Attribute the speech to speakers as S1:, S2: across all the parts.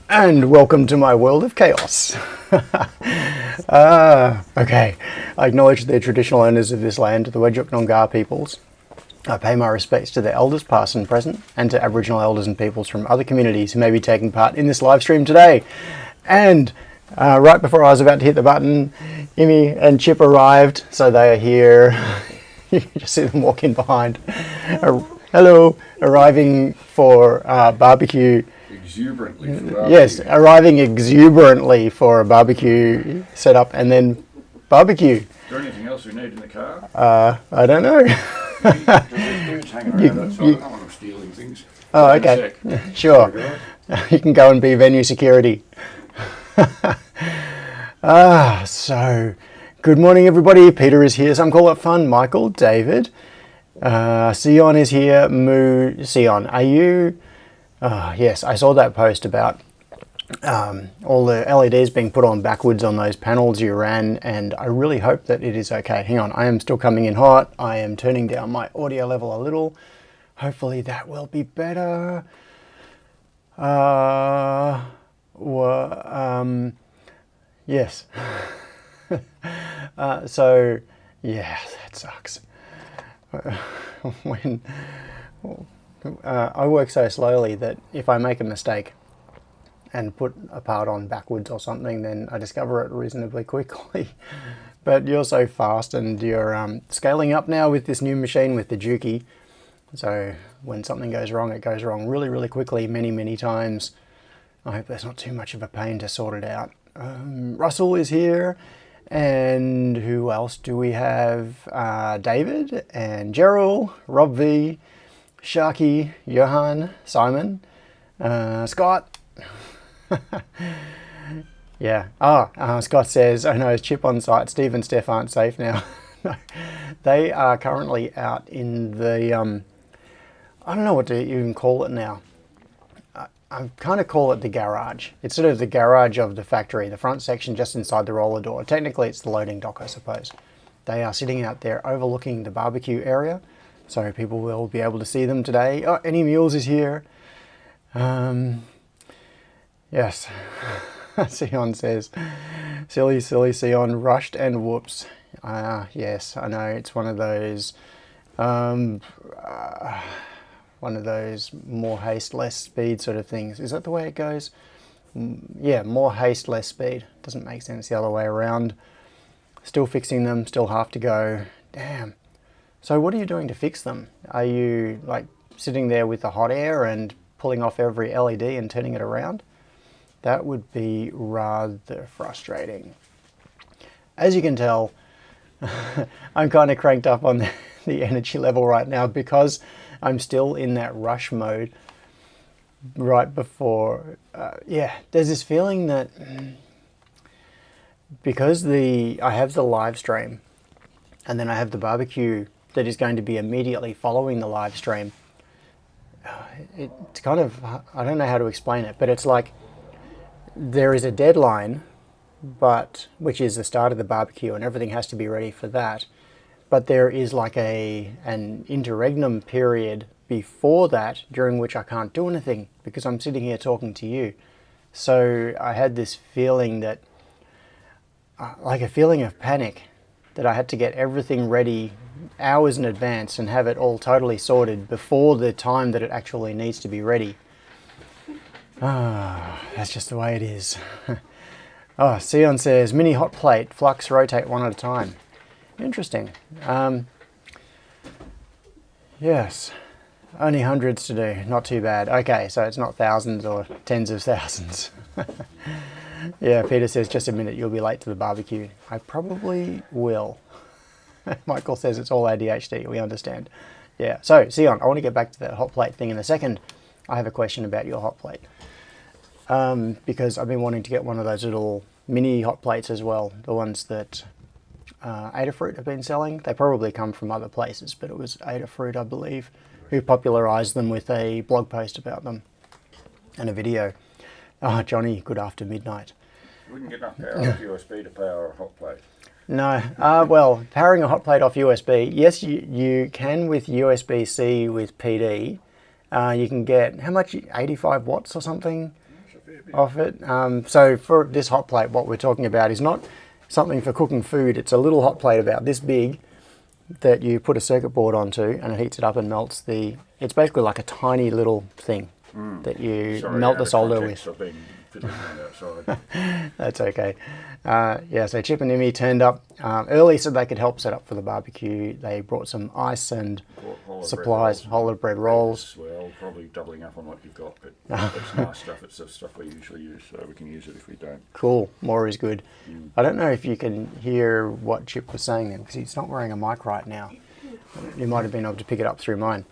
S1: And welcome to my world of chaos. Okay, I acknowledge the traditional owners of this land, the Whadjuk Noongar peoples. I pay my respects to their elders, past and present, and to Aboriginal elders and peoples from other communities who may be taking part in this live stream today. And right before I was about to hit the button, Imi and Chip arrived, so they are here. You can just see them walking behind. Hello, arriving for barbecue.
S2: Exuberantly for barbecue.
S1: Yes, arriving exuberantly for a barbecue setup and then barbecue.
S2: Is there anything else we need in the car?
S1: I don't know.
S2: Just hang around outside. I don't want them stealing things.
S1: Oh, okay. Sure. You can go and be venue security. So good morning, everybody. Peter is here. Some call it fun. Michael, David, Sion is here. Sion, are you? Yes, I saw that post about all the LEDs being put on backwards on those panels you ran, and I really hope that it is okay. Hang on, I am still coming in hot. I am turning down my audio level a little. Hopefully that will be better. Yes. So, yeah, that sucks. When... I work so slowly that if I make a mistake and put a part on backwards or something, then I discover it reasonably quickly. But you're so fast, and you're scaling up now with this new machine with the Juki. So when something goes wrong, it goes wrong really, really quickly, many, many times. I hope that's not too much of a pain to sort it out. Russell is here. And who else do we have? David and Gerald, Rob V, Sharky, Johan, Simon, Scott. Yeah. Scott says, oh no, is Chip on site? Steve and Steph aren't safe now. No, they are currently out in the, I don't know what to even call it now. I kind of call it the garage. It's sort of the garage of the factory, the front section just inside the roller door. Technically it's the loading dock, I suppose. They are sitting out there overlooking the barbecue area. So people will be able to see them today. Oh, Any Mules is here. Yes. Sion says, silly Sion, rushed and whoops. Yes, I know, it's one of those more haste, less speed sort of things. Is that the way it goes? Yeah, more haste, less speed. Doesn't make sense the other way around. Still fixing them, still have to go. Damn. So what are you doing to fix them? Are you like sitting there with the hot air and pulling off every LED and turning it around? That would be rather frustrating. As you can tell, I'm kind of cranked up on the energy level right now because I'm still in that rush mode right before, there's this feeling that because I have the live stream and then I have the barbecue that is going to be immediately following the live stream. It's kind of, I don't know how to explain it, but it's like there is a deadline, which is the start of the barbecue and everything has to be ready for that. But there is like an interregnum period before that during which I can't do anything because I'm sitting here talking to you. So I had this feeling that, like a feeling of panic, that I had to get everything ready hours in advance and have it all totally sorted before the time that it actually needs to be ready. That's just the way it is. Sion says, mini hot plate, flux, rotate one at a time. Interesting. Yes, only hundreds to do, not too bad. Okay, so it's not thousands or tens of thousands. Yeah, Peter says, just a minute, you'll be late to the barbecue. I probably will. Michael says it's all ADHD, we understand. Yeah, so Sion, I want to get back to that hot plate thing in a second. I have a question about your hot plate. Because I've been wanting to get one of those little mini hot plates as well, the ones that Adafruit have been selling. They probably come from other places, but it was Adafruit, I believe, who popularised them with a blog post about them and a video. Johnny, good after midnight.
S2: You wouldn't get enough power off USB to power a hot plate.
S1: No, well, powering a hot plate off USB, yes, you can with USB-C with PD. You can get, how much, 85 watts or something? off it. So for this hot plate, what we're talking about is not something for cooking food. It's a little hot plate about this big that you put a circuit board onto, and it heats it up and melts the... It's basically like a tiny little thing that you melt the solder with.
S2: I've been fiddling around outside.
S1: That's okay. Yeah, so Chip and Imi turned up early so they could help set up for the barbecue. They brought some ice and supplies, whole of bread rolls.
S2: Well, probably doubling up on what you've got, but it's nice stuff. It's the stuff we usually use, so we can use it if we don't.
S1: Cool, more is good. I don't know if you can hear what Chip was saying then, because he's not wearing a mic right now. You might have been able to pick it up through mine.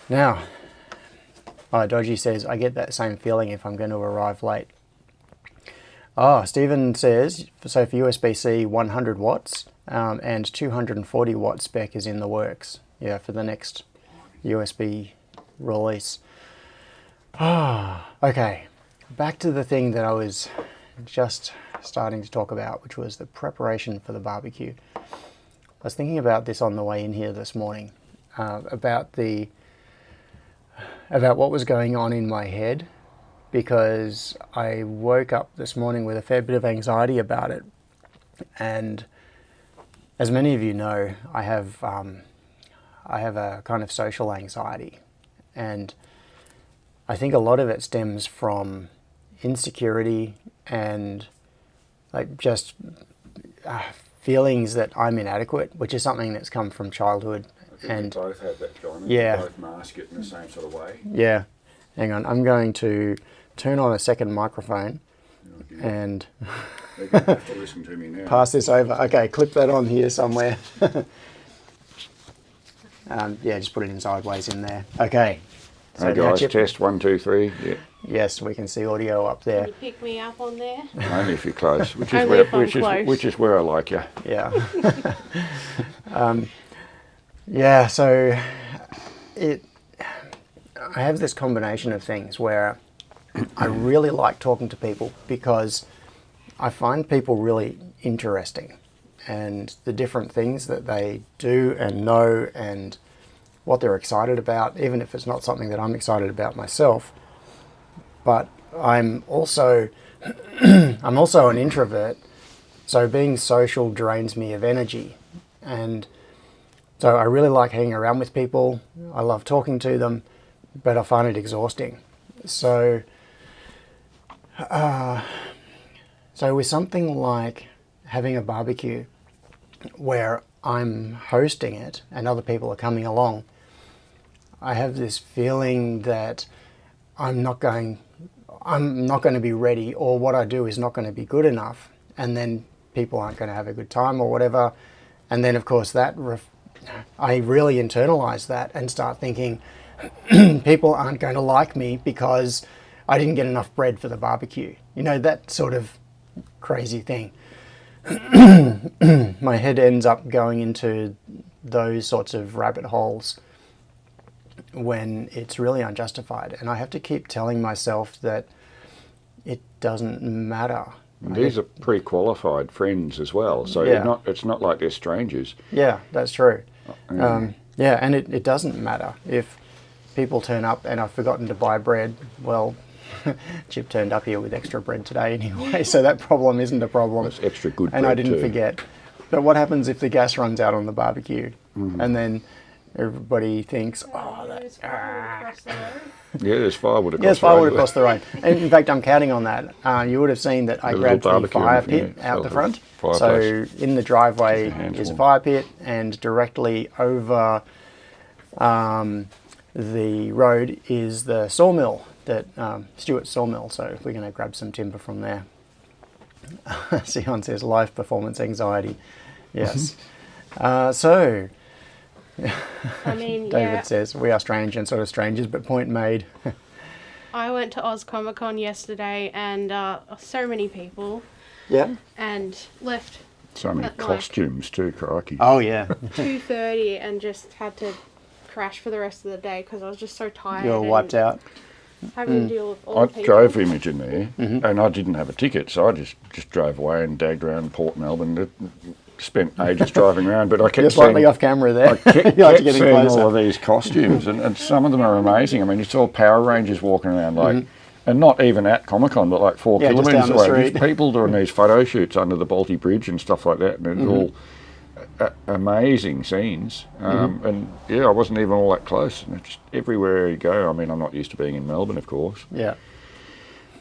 S1: Now, Dodgy says, I get that same feeling if I'm going to arrive late. Stephen says, so for USB-C 100 watts and 240 watt spec is in the works. Yeah, for the next USB release. Okay, back to the thing that I was just starting to talk about, which was the preparation for the barbecue. I was thinking about this on the way in here this morning, about what was going on in my head, because I woke up this morning with a fair bit of anxiety about it. And as many of you know, I have a kind of social anxiety, and I think a lot of it stems from insecurity and like just feelings that I'm inadequate, which is something that's come from childhood.
S2: And we both have that, John.
S1: Yeah.
S2: We both mask it in the same sort of way.
S1: Yeah. Hang on, I'm going to turn on a second microphone and
S2: They're going to have to listen to me now.
S1: pass this over. Okay, clip that on here somewhere. Yeah, just put it in sideways in there. Okay. So
S2: Hey
S1: now
S2: guys,
S1: Chip-
S2: test 1, 2, 3. Yeah.
S1: Yes, we can see audio up there.
S3: Can you pick me up on there?
S2: Only if you're close, which is
S3: Only
S2: where
S3: if I'm close.
S2: which is where I like you.
S1: Yeah. Yeah, so I have this combination of things where I really like talking to people because I find people really interesting, and the different things that they do and know and what they're excited about, even if it's not something that I'm excited about myself. But I'm also an introvert, so being social drains me of energy, and so I really like hanging around with people. I love talking to them, but I find it exhausting. So with something like having a barbecue where I'm hosting it and other people are coming along, I have this feeling that I'm not going to be ready, or what I do is not going to be good enough, and then people aren't going to have a good time or whatever. And then of course I really internalize that and start thinking people aren't going to like me because I didn't get enough bread for the barbecue. You know, that sort of crazy thing. My head ends up going into those sorts of rabbit holes when it's really unjustified. And I have to keep telling myself that it doesn't matter.
S2: These are pre-qualified friends as well, so
S1: Yeah.
S2: it's not like they're strangers.
S1: Yeah, that's true. Yeah, and it doesn't matter if people turn up and I've forgotten to buy bread. Well, Chip turned up here with extra bread today anyway, so that problem isn't a problem.
S2: It's extra good
S1: And
S2: bread
S1: I didn't
S2: too.
S1: forget. But what happens if the gas runs out on the barbecue? And then everybody thinks, oh,
S3: There's firewood across the road.
S2: Yeah, there's firewood across
S1: yes,
S2: the road.
S1: firewood across the road. And in fact, I'm counting on that. You would have seen that I
S2: The
S1: grabbed
S2: little
S1: the
S2: barbecue
S1: fire
S2: in
S1: pit
S2: front,
S1: out the
S2: yeah,
S1: front. So
S2: fireplace.
S1: in the driveway
S2: Keep your hands
S1: is a
S2: warm.
S1: fire pit, and directly over the road is the sawmill, that Stewart's sawmill. So we're going to grab some timber from there. Sion says life performance anxiety. Yes. So
S3: I mean,
S1: David
S3: yeah,
S1: says we are strange and sort of strangers, but point made.
S3: I went to Oz Comic Con yesterday, and so many people,
S1: Yeah.
S3: and left
S2: So many
S3: At like-
S2: costumes too, crikey.
S1: Oh yeah.
S3: 2:30 and just had to crash for the rest of the day because I was just so tired.
S1: You're wiped out.
S3: Having to deal with all
S2: I
S3: the people.
S2: drove Imogen there, and I didn't have a ticket, so I just drove away and dagged around Port Melbourne. Spent ages driving around, but I kept
S1: You're slightly
S2: seeing,
S1: off camera there.
S2: I kept,
S1: You like to
S2: kept
S1: get in
S2: seeing
S1: closer.
S2: all of these costumes, and some of them are amazing. I mean, it's all Power Rangers walking around, like And not even at Comic-Con, but like 4
S1: Yeah, just
S2: kilometres
S1: down the
S2: away.
S1: street.
S2: Just people doing these photo shoots under the Balti Bridge and stuff like that. And it's all amazing scenes. And yeah, I wasn't even all that close. And it's just everywhere you go. I mean, I'm not used to being in Melbourne, of course.
S1: Yeah.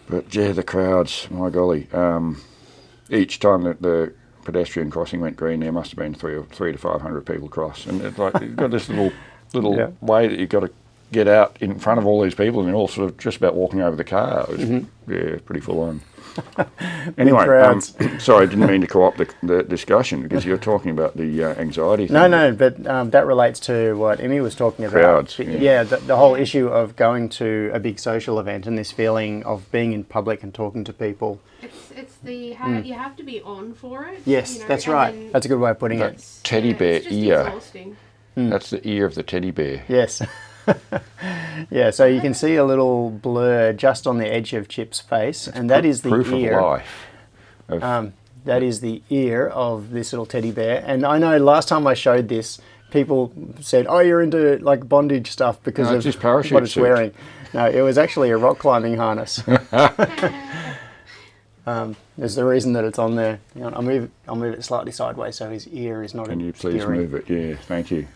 S2: But yeah, the crowds, my golly. Each time that the pedestrian crossing went green, there must have been 300 to 500 people cross. And it's like, you've got this little
S1: Yeah.
S2: way that you've got to get out in front of all these people, and you're all sort of just about walking over the car. It was, yeah, pretty full on. Anyway, sorry, I didn't mean to co-opt the discussion because you're talking about the anxiety thing.
S1: No, but that relates to what Emmy was talking about.
S2: Crowds,
S1: Yeah, the whole issue of going to a big social event and this feeling of being in public and talking to people.
S3: It's the you have to be on for it.
S1: Yes,
S3: you know,
S1: that's
S3: and
S1: right.
S3: then
S1: That's a good way of putting it.
S2: Teddy bear
S3: it's just
S2: ear.
S3: exhausting.
S2: That's the ear of the teddy bear.
S1: Yes. Yeah, so you can see a little blur just on the edge of Chip's face, and that is the
S2: Proof
S1: ear.
S2: of life.
S1: That is the ear of this little teddy bear. And I know last time I showed this, people said, "Oh, you're into like bondage stuff because
S2: No, it's
S1: of
S2: his parachute
S1: what it's
S2: suit."
S1: wearing." No, it was actually a rock climbing harness. There's the reason that it's on there. Hang on, I'll move it slightly sideways so his ear is not.
S2: Can you please
S1: obscuring.
S2: move it? Yeah, thank you.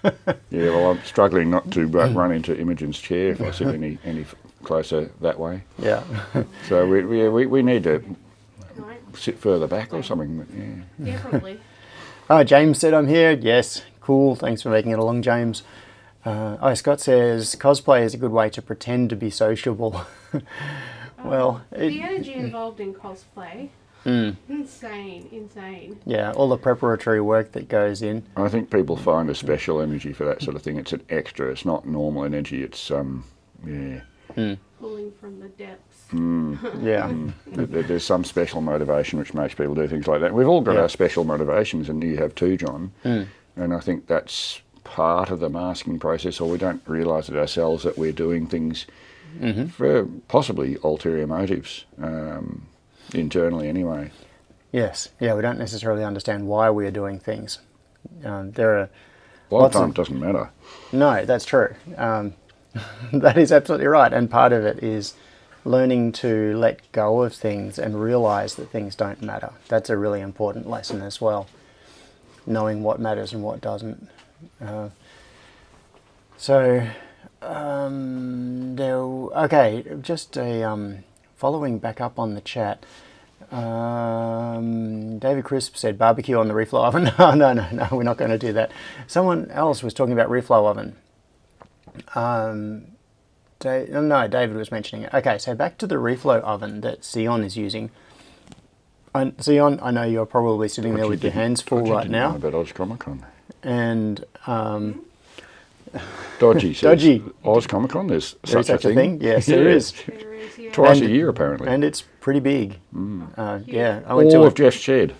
S2: Yeah, well, I'm struggling not to run into Imogen's chair if I sit any closer that way.
S1: Yeah.
S2: So we need to
S3: Right?
S2: sit further back or something. But yeah.
S3: Yeah, probably.
S1: Oh, James said I'm here. Yes, cool. Thanks for making it along, James. Scott says cosplay is a good way to pretend to be sociable. Well,
S3: The energy involved in cosplay, insane.
S1: yeah, all the preparatory work that goes in.
S2: I think people find a special energy for that sort of thing. It's an extra. It's not normal energy. It's yeah.
S3: Pulling from the depths.
S1: Yeah.
S2: There's some special motivation which makes people do things like that. We've all got our special motivations, and you have too, John. And I think that's part of the masking process, or we don't realise it ourselves that we're doing things for possibly ulterior motives, internally anyway.
S1: Yes. Yeah, we don't necessarily understand why we are doing things. There are
S2: A lot of time it doesn't matter.
S1: No, that's true. That is absolutely right. And part of it is learning to let go of things and realise that things don't matter. That's a really important lesson as well. Knowing what matters and what doesn't. Okay, just a following back up on the chat. David Crisp said barbecue on the reflow oven. No, we're not going to do that. Someone else was talking about reflow oven. No, David was mentioning it. Okay, so back to the reflow oven that Sion is using. Sion, I know you're probably sitting there with your hands full right now.
S2: About Oz Comic Con.
S1: And
S2: Dodgy says,
S1: Dodgy.
S2: Oz Comic Con, there's
S1: there's
S2: such a thing?
S1: Yes, there is.
S3: There is, yeah.
S2: Twice a year, apparently.
S1: And it's pretty big. Yeah, I
S2: All
S1: went to
S2: of
S1: it.
S2: Jeff's shed.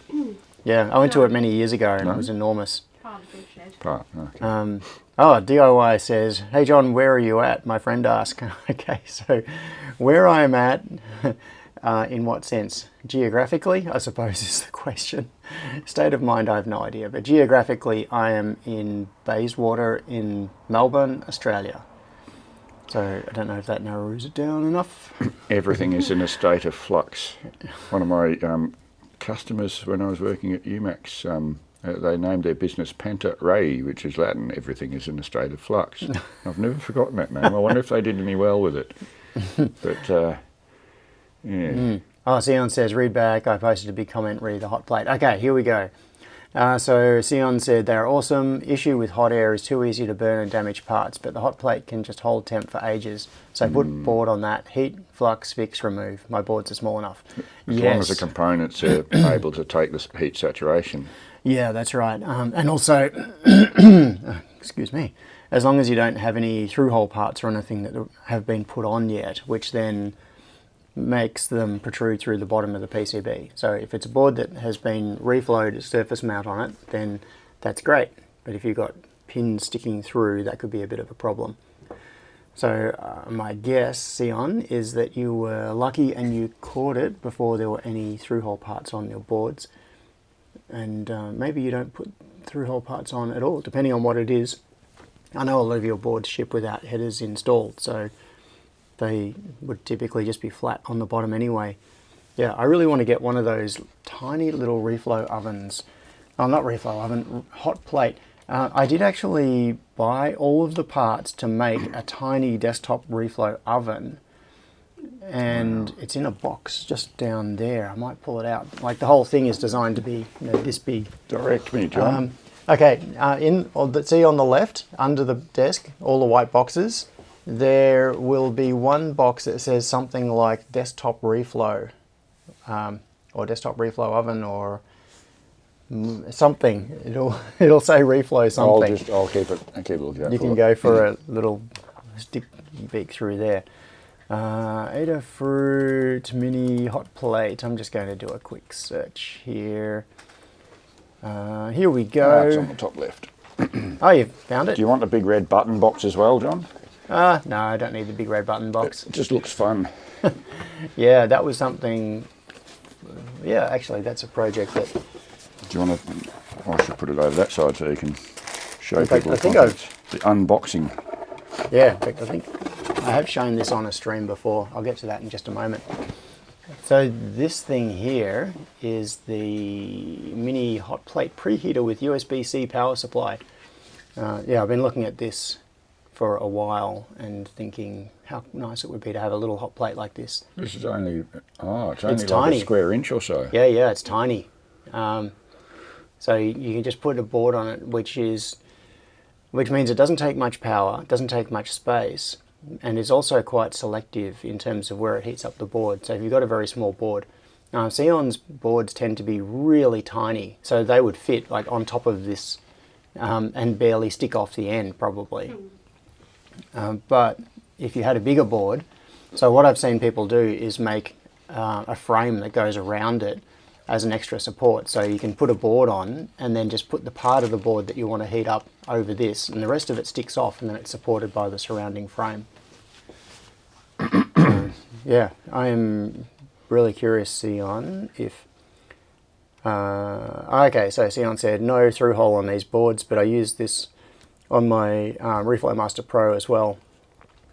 S1: Yeah, I went to it many years ago, and it was enormous.
S3: Part of the shed.
S2: Part, okay.
S1: DIY says, "Hey John, where are you at?" My friend asked. Okay, so where I'm at, in what sense? Geographically, I suppose is the question. State of mind, I have no idea. But geographically, I am in Bayswater in Melbourne, Australia. So I don't know if that narrows it down enough.
S2: Everything is in a state of flux. One of my customers, when I was working at UMax, they named their business Panta Rei, which is Latin, everything is in a state of flux. I've never forgotten that name. I wonder if they did any well with it. But, yeah.
S1: Oh, Sion says, read back. I posted a big comment, read the hot plate. Okay, here we go. So Sion said, they're awesome. Issue with hot air is too easy to burn and damage parts, but the hot plate can just hold temp for ages. So put board on that. Heat, flux, fix, remove. My boards are small enough.
S2: As long as the components are able to take the heat saturation.
S1: Yeah, that's right. And also, excuse me, as long as you don't have any through-hole parts or anything that have been put on yet, which then makes them protrude through the bottom of the PCB. So if it's a board that has been reflowed, surface mount on it, then that's great. But if you've got pins sticking through, that could be a bit of a problem. So my guess, Sion, is that you were lucky and you caught it before there were any through-hole parts on your boards. And maybe you don't put through-hole parts on at all, depending on what it is. I know a lot of your boards ship without headers installed, so they would typically just be flat on the bottom anyway. Yeah, I really want to get one of those tiny little reflow ovens. Oh, not reflow oven, hot plate. I did actually buy all of the parts to make a tiny desktop reflow oven, and it's in a box just down there. I might pull it out. Like, the whole thing is designed to be, you know, this big.
S2: Direct me, John.
S1: Okay, see on the left, under the desk, all the white boxes, there will be one box that says something like desktop reflow, or desktop reflow oven, or something. It'll say reflow something.
S2: I'll keep it looking out.
S1: You can go for a little stick beak through there. Adafruit mini hot plate. I'm just going to do a quick search here. Here we go.
S2: It's on the top left.
S1: Oh, you found it?
S2: Do you want the big red button box as well, John?
S1: No, I don't need the big red button box.
S2: It just looks fun.
S1: Yeah, that was something. Yeah, actually, that's a project that.
S2: Do you want to? I should put it over that side so you can show
S1: In fact,
S2: people
S1: I think
S2: the unboxing.
S1: Yeah, in fact, I think I have shown this on a stream before. I'll get to that in just a moment. So this thing here is the mini hot plate preheater with USB-C power supply. Yeah, I've been looking at this for a while and thinking how nice it would be to have a little hot plate like this.
S2: This is only, it's only like
S1: tiny.
S2: a square inch or so.
S1: Yeah, it's tiny. So you can just put a board on it, which means it doesn't take much power, doesn't take much space, and is also quite selective in terms of where it heats up the board. So if you've got a very small board, Xeon's boards tend to be really tiny, so they would fit like on top of this and barely stick off the end probably. But if you had a bigger board, so what I've seen people do is make a frame that goes around it as an extra support. So you can put a board on and then just put the part of the board that you want to heat up over this, and the rest of it sticks off, and then it's supported by the surrounding frame. Yeah, I am really curious, Xeon, if... okay, so Xeon said no through hole on these boards, but I use this on my Reflow Master Pro as well.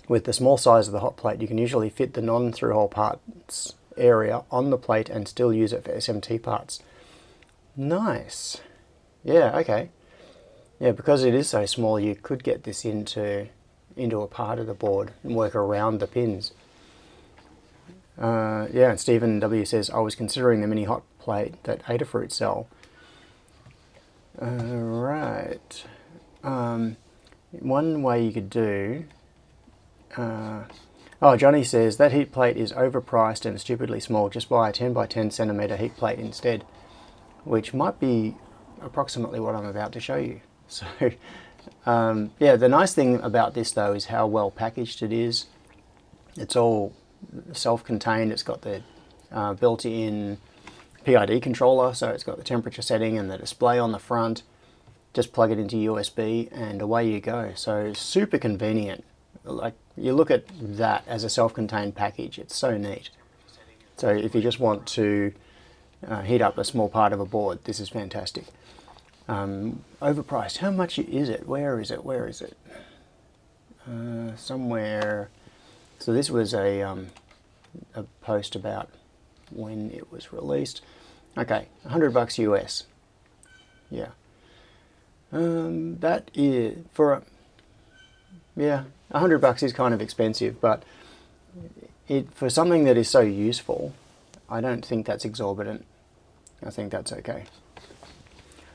S1: With the small size of the hot plate, you can usually fit the non-through hole parts area on the plate and still use it for SMT parts. Nice. Yeah, okay. Yeah, because it is so small, you could get this into a part of the board and work around the pins. Yeah, and Stephen W says, I was considering the mini hot plate that Adafruit sell. Right. One way you could do... oh, Johnny says, that heat plate is overpriced and stupidly small. Just buy a 10 by 10 centimetre heat plate instead. Which might be approximately what I'm about to show you. So, yeah, the nice thing about this though is how well packaged it is. It's all self-contained. It's got the built-in PID controller, so it's got the temperature setting and the display on the front. Just plug it into USB and away you go. So super convenient. Like, you look at that as a self-contained package, it's so neat. So if you just want to heat up a small part of a board, this is fantastic. Overpriced. How much is it? Where is it? Where is it? Somewhere. So this was a post about when it was released. Okay, $100 US. Yeah. That is for yeah, $100 is kind of expensive, but for something that is so useful, I don't think that's exorbitant. I think that's okay.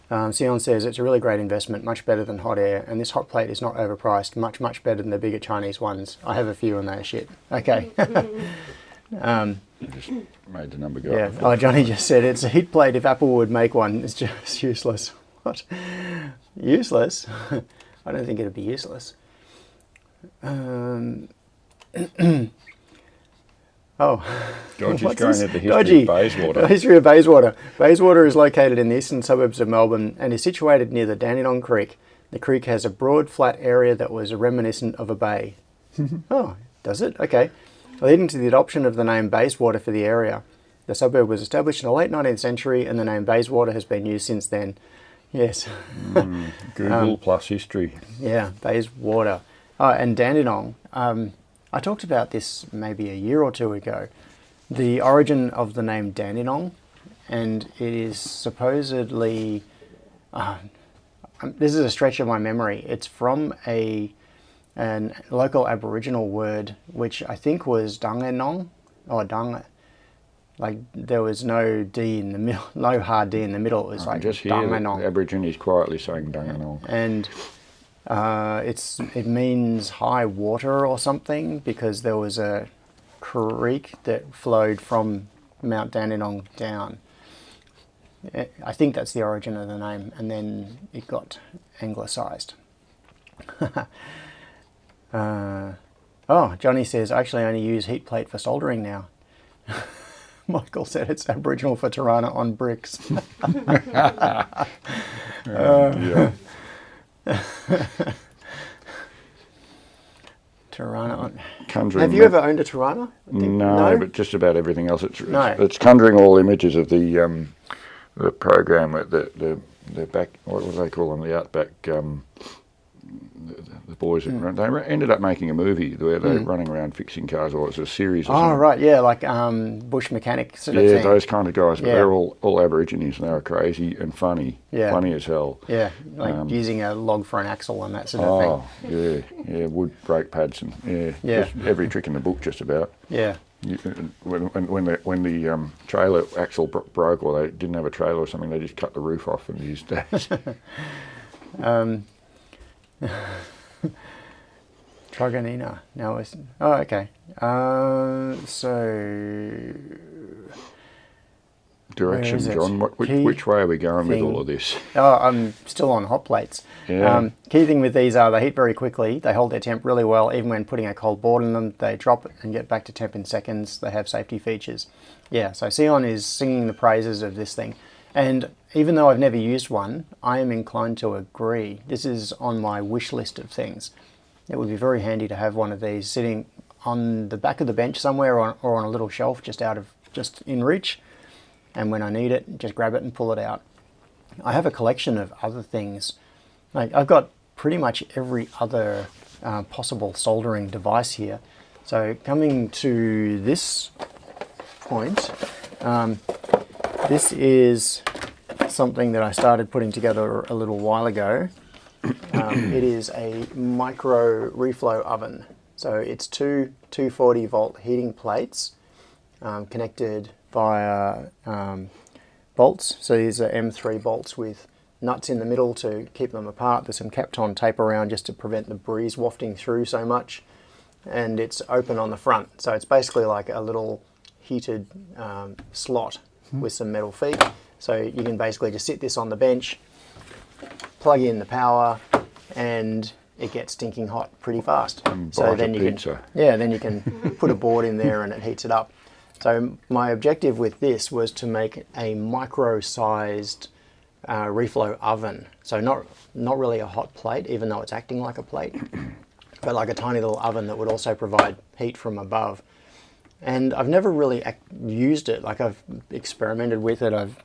S1: Sion says, it's a really great investment, much better than hot air, and this hot plate is not overpriced, much better than the bigger Chinese ones. I have a few and they're shit. Okay.
S2: Just made the number go
S1: Yeah.
S2: up.
S1: Oh, Johnny just said, it's a heat plate if Apple would make one. It's just useless. What? Useless? I don't think it'd be useless. Oh,
S2: George is
S1: what's
S2: going
S1: this?
S2: at the history
S1: Dodgy.
S2: of Bayswater.
S1: The history of Bayswater. Bayswater is located in the eastern suburbs of Melbourne and is situated near the Dandenong Creek. The creek has a broad, flat area that was reminiscent of a bay. Oh, does it? Okay. Leading to the adoption of the name Bayswater for the area. The suburb was established in the late 19th century and the name Bayswater has been used since then. Yes.
S2: Google plus history.
S1: Yeah, Bayswater. Oh, and Dandenong. I I talked about this maybe a year or two ago. The origin of the name Dandenong, and it is supposedly, this is a stretch of my memory, it's from a local Aboriginal word, which I think was Dandenong, or Dung, like there was no D in the middle, no hard D in the middle, it was like
S2: just hear the
S1: Dandenong.
S2: Aborigines quietly saying Dandenong.
S1: And it means high water or something, because there was a creek that flowed from Mount Dandenong down. I think that's the origin of the name, and then it got anglicised. Oh, Johnny says, I actually only use heat plate for soldering now. Michael said it's Aboriginal for Tirana on bricks.
S2: Yeah.
S1: Tirana on.
S2: Conjuring
S1: Have you ever owned a Tirana?
S2: No, but just about everything else.
S1: No.
S2: It's conjuring all images of the program at the back. What do they call them? The outback. The boys that they ended up making a movie where they're running around fixing cars, or it's a series. Or something.
S1: Right, yeah, like bush mechanic sort of thing.
S2: Yeah, those kind of guys. But they're all Aborigines, and they were crazy and funny.
S1: Yeah.
S2: Funny as hell.
S1: Yeah, like using a log for an axle and that sort of thing.
S2: Yeah, wood brake pads and just every trick in the book, just about.
S1: Yeah.
S2: When the trailer axle broke, or they didn't have a trailer or something, they just cut the roof off and used that. Truganina. Now it's okay. So direction, John. Which way are we going with all of this?
S1: I'm still on hot plates.
S2: Yeah.
S1: Key thing with these are they heat very quickly. They hold their temp really well. Even when putting a cold board in them, they drop and get back to temp in seconds. They have safety features. Yeah, so Sion is singing the praises of this thing. And even though I've never used one, I am inclined to agree. This is on my wish list of things. It would be very handy to have one of these sitting on the back of the bench somewhere, or on a little shelf just in reach. And when I need it, just grab it and pull it out. I have a collection of other things. Like I've got pretty much every other possible soldering device here. So coming to this point, this is something that I started putting together a little while ago. It is a micro reflow oven. So it's two 240 volt heating plates connected via bolts. So these are M3 bolts with nuts in the middle to keep them apart. There's some Kapton tape around just to prevent the breeze wafting through so much. And it's open on the front. So it's basically like a little heated slot with some metal feet. So you can basically just sit this on the bench, plug in the power, and it gets stinking hot pretty fast. So then you can put a board in there and it heats it up. So my objective with this was to make a micro-sized reflow oven. So not really a hot plate, even though it's acting like a plate, but like a tiny little oven that would also provide heat from above. And I've never really used it. Like I've experimented with it. I've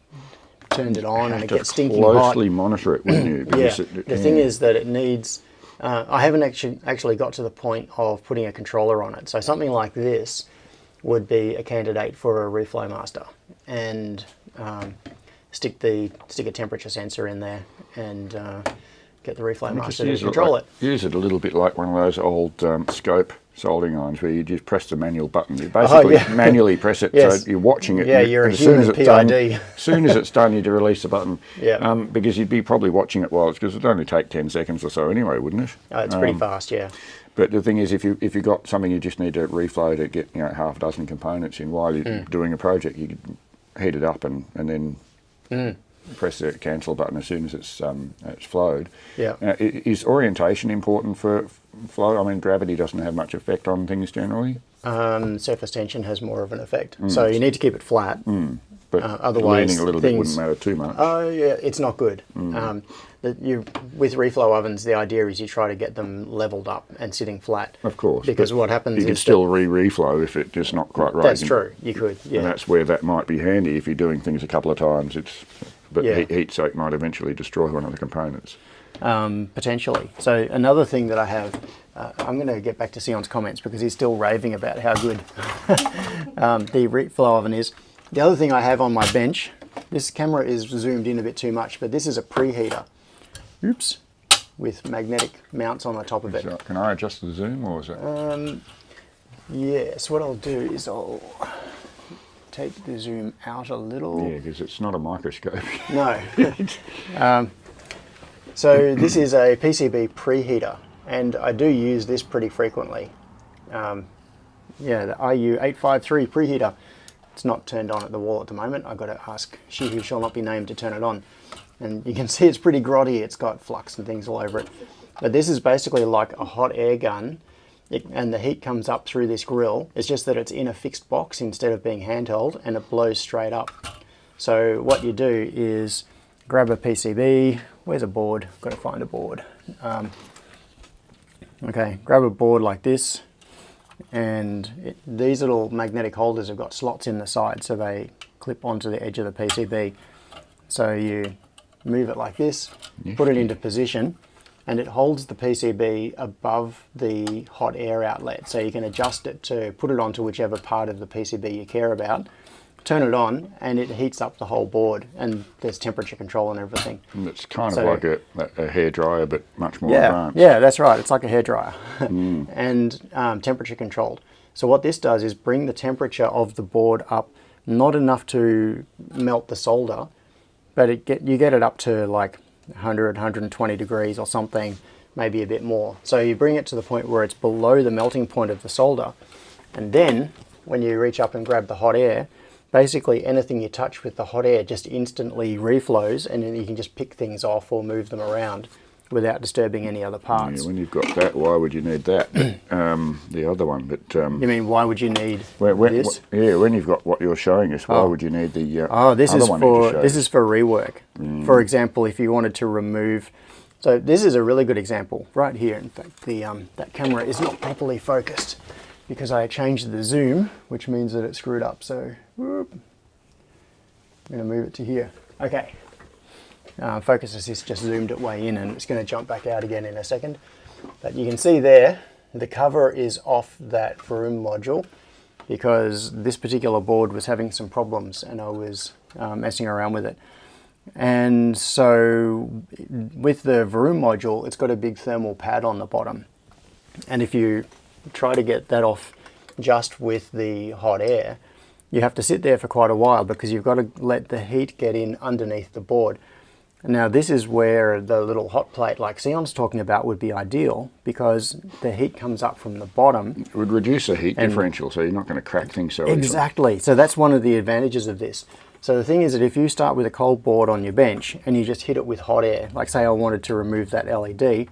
S1: turned it on and it gets stinking hot.
S2: Closely monitor it, wouldn't you?
S1: Yeah. The thing is that it needs. I haven't actually got to the point of putting a controller on it. So something like this would be a candidate for a reflow master, and stick a temperature sensor in there and get the reflow master to control it.
S2: Use it a little bit like one of those old scope soldering irons where you just press the manual button. You basically manually press it, so you're watching it.
S1: Yeah, you're a human PID.
S2: As soon as it's done, you to release the button.
S1: Yeah.
S2: Because you'd be probably watching it because it'd only take 10 seconds or so anyway, wouldn't it?
S1: It's pretty fast, yeah.
S2: But the thing is, if you've got something you just need to reflow to get half a dozen components in while you're doing a project, you could heat it up and then press the cancel button as soon as it's flowed.
S1: Yeah.
S2: Is orientation important for flow? I mean, gravity doesn't have much effect on things generally.
S1: Surface tension has more of an effect. So you need to keep it flat.
S2: But
S1: otherwise,
S2: leaning a little bit wouldn't matter too much.
S1: Oh yeah, it's not good. With reflow ovens, the idea is you try to get them leveled up and sitting flat.
S2: Of course.
S1: Because what happens is
S2: you can still reflow if it's just not quite right.
S1: That's true. You could. Yeah.
S2: And that's where that might be handy if you're doing things a couple of times. Heat soak might eventually destroy one of the components.
S1: Potentially. So another thing that I have I'm going to get back to Sion's comments because he's still raving about how good the flow oven is. The other thing I have on my bench, this camera is zoomed in a bit too much, but this is a preheater. Oops. With magnetic mounts on the top of it.
S2: So can I adjust the zoom, or is it?
S1: Yes, what I'll do is I'll take the zoom out a little.
S2: Yeah, because it's not a microscope.
S1: No. So this is a PCB preheater, and I do use this pretty frequently. Yeah, the IU853 preheater. It's not turned on at the wall at the moment. I've got to ask she who shall not be named to turn it on. And you can see it's pretty grotty. It's got flux and things all over it. But this is basically like a hot air gun, and the heat comes up through this grill. It's just that it's in a fixed box instead of being handheld, and it blows straight up. So what you do is grab a PCB. Where's a board? I've got to find a board. Okay, grab a board like this, and these little magnetic holders have got slots in the side, so they clip onto the edge of the PCB. So you move it like this, put it into position, and it holds the PCB above the hot air outlet. So you can adjust it to put it onto whichever part of the PCB you care about, turn it on, and it heats up the whole board, and there's temperature control and everything.
S2: And it's kind of like a hairdryer, but much more advanced.
S1: Yeah, that's right. It's like a hairdryer and temperature controlled. So what this does is bring the temperature of the board up, not enough to melt the solder, but you get it up to like 100, 120 degrees or something, maybe a bit more. So you bring it to the point where it's below the melting point of the solder, and then when you reach up and grab the hot air, basically anything you touch with the hot air just instantly reflows, and then you can just pick things off or move them around without disturbing any other parts.
S2: Yeah, when you've got that, why would you need that? The other one, but
S1: you mean why would you need this?
S2: Yeah, when you've got what you're showing us, why would you need the
S1: this
S2: other
S1: is
S2: one
S1: for this is for rework. For example, if you wanted to remove, so this is a really good example right here. In fact, the that camera is not properly focused because I changed the zoom, which means that it screwed up. So whoop, I'm going to move it to here. Okay. Focus assist just zoomed it way in, and it's going to jump back out again in a second. But you can see there, the cover is off that Vroom module because this particular board was having some problems and I was messing around with it. And so with the Vroom module, it's got a big thermal pad on the bottom. And if you try to get that off just with the hot air, you have to sit there for quite a while because you've got to let the heat get in underneath the board. Now this is where the little hot plate like Sion's talking about would be ideal, because the heat comes up from the bottom.
S2: It would reduce the heat differential, so you're not going to crack things so easily.
S1: Exactly. So that's one of the advantages of this. So the thing is that if you start with a cold board on your bench and you just hit it with hot air, like say I wanted to remove that LED,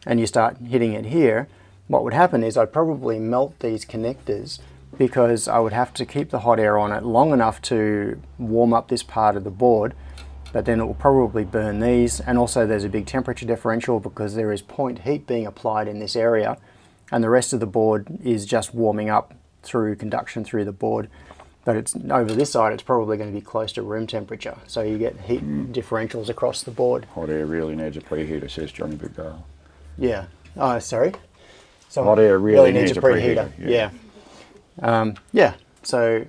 S1: and you start hitting it here, what would happen is I'd probably melt these connectors because I would have to keep the hot air on it long enough to warm up this part of the board, but then it will probably burn these. And also there's a big temperature differential because there is point heat being applied in this area, and the rest of the board is just warming up through conduction through the board. But it's over this side, it's probably going to be close to room temperature. So you get heat differentials across the board.
S2: Hot air really needs a preheater, says Johnny Bigdale.
S1: Yeah. Oh, sorry. So
S2: hot air really needs a preheater.
S1: Yeah. Yeah. So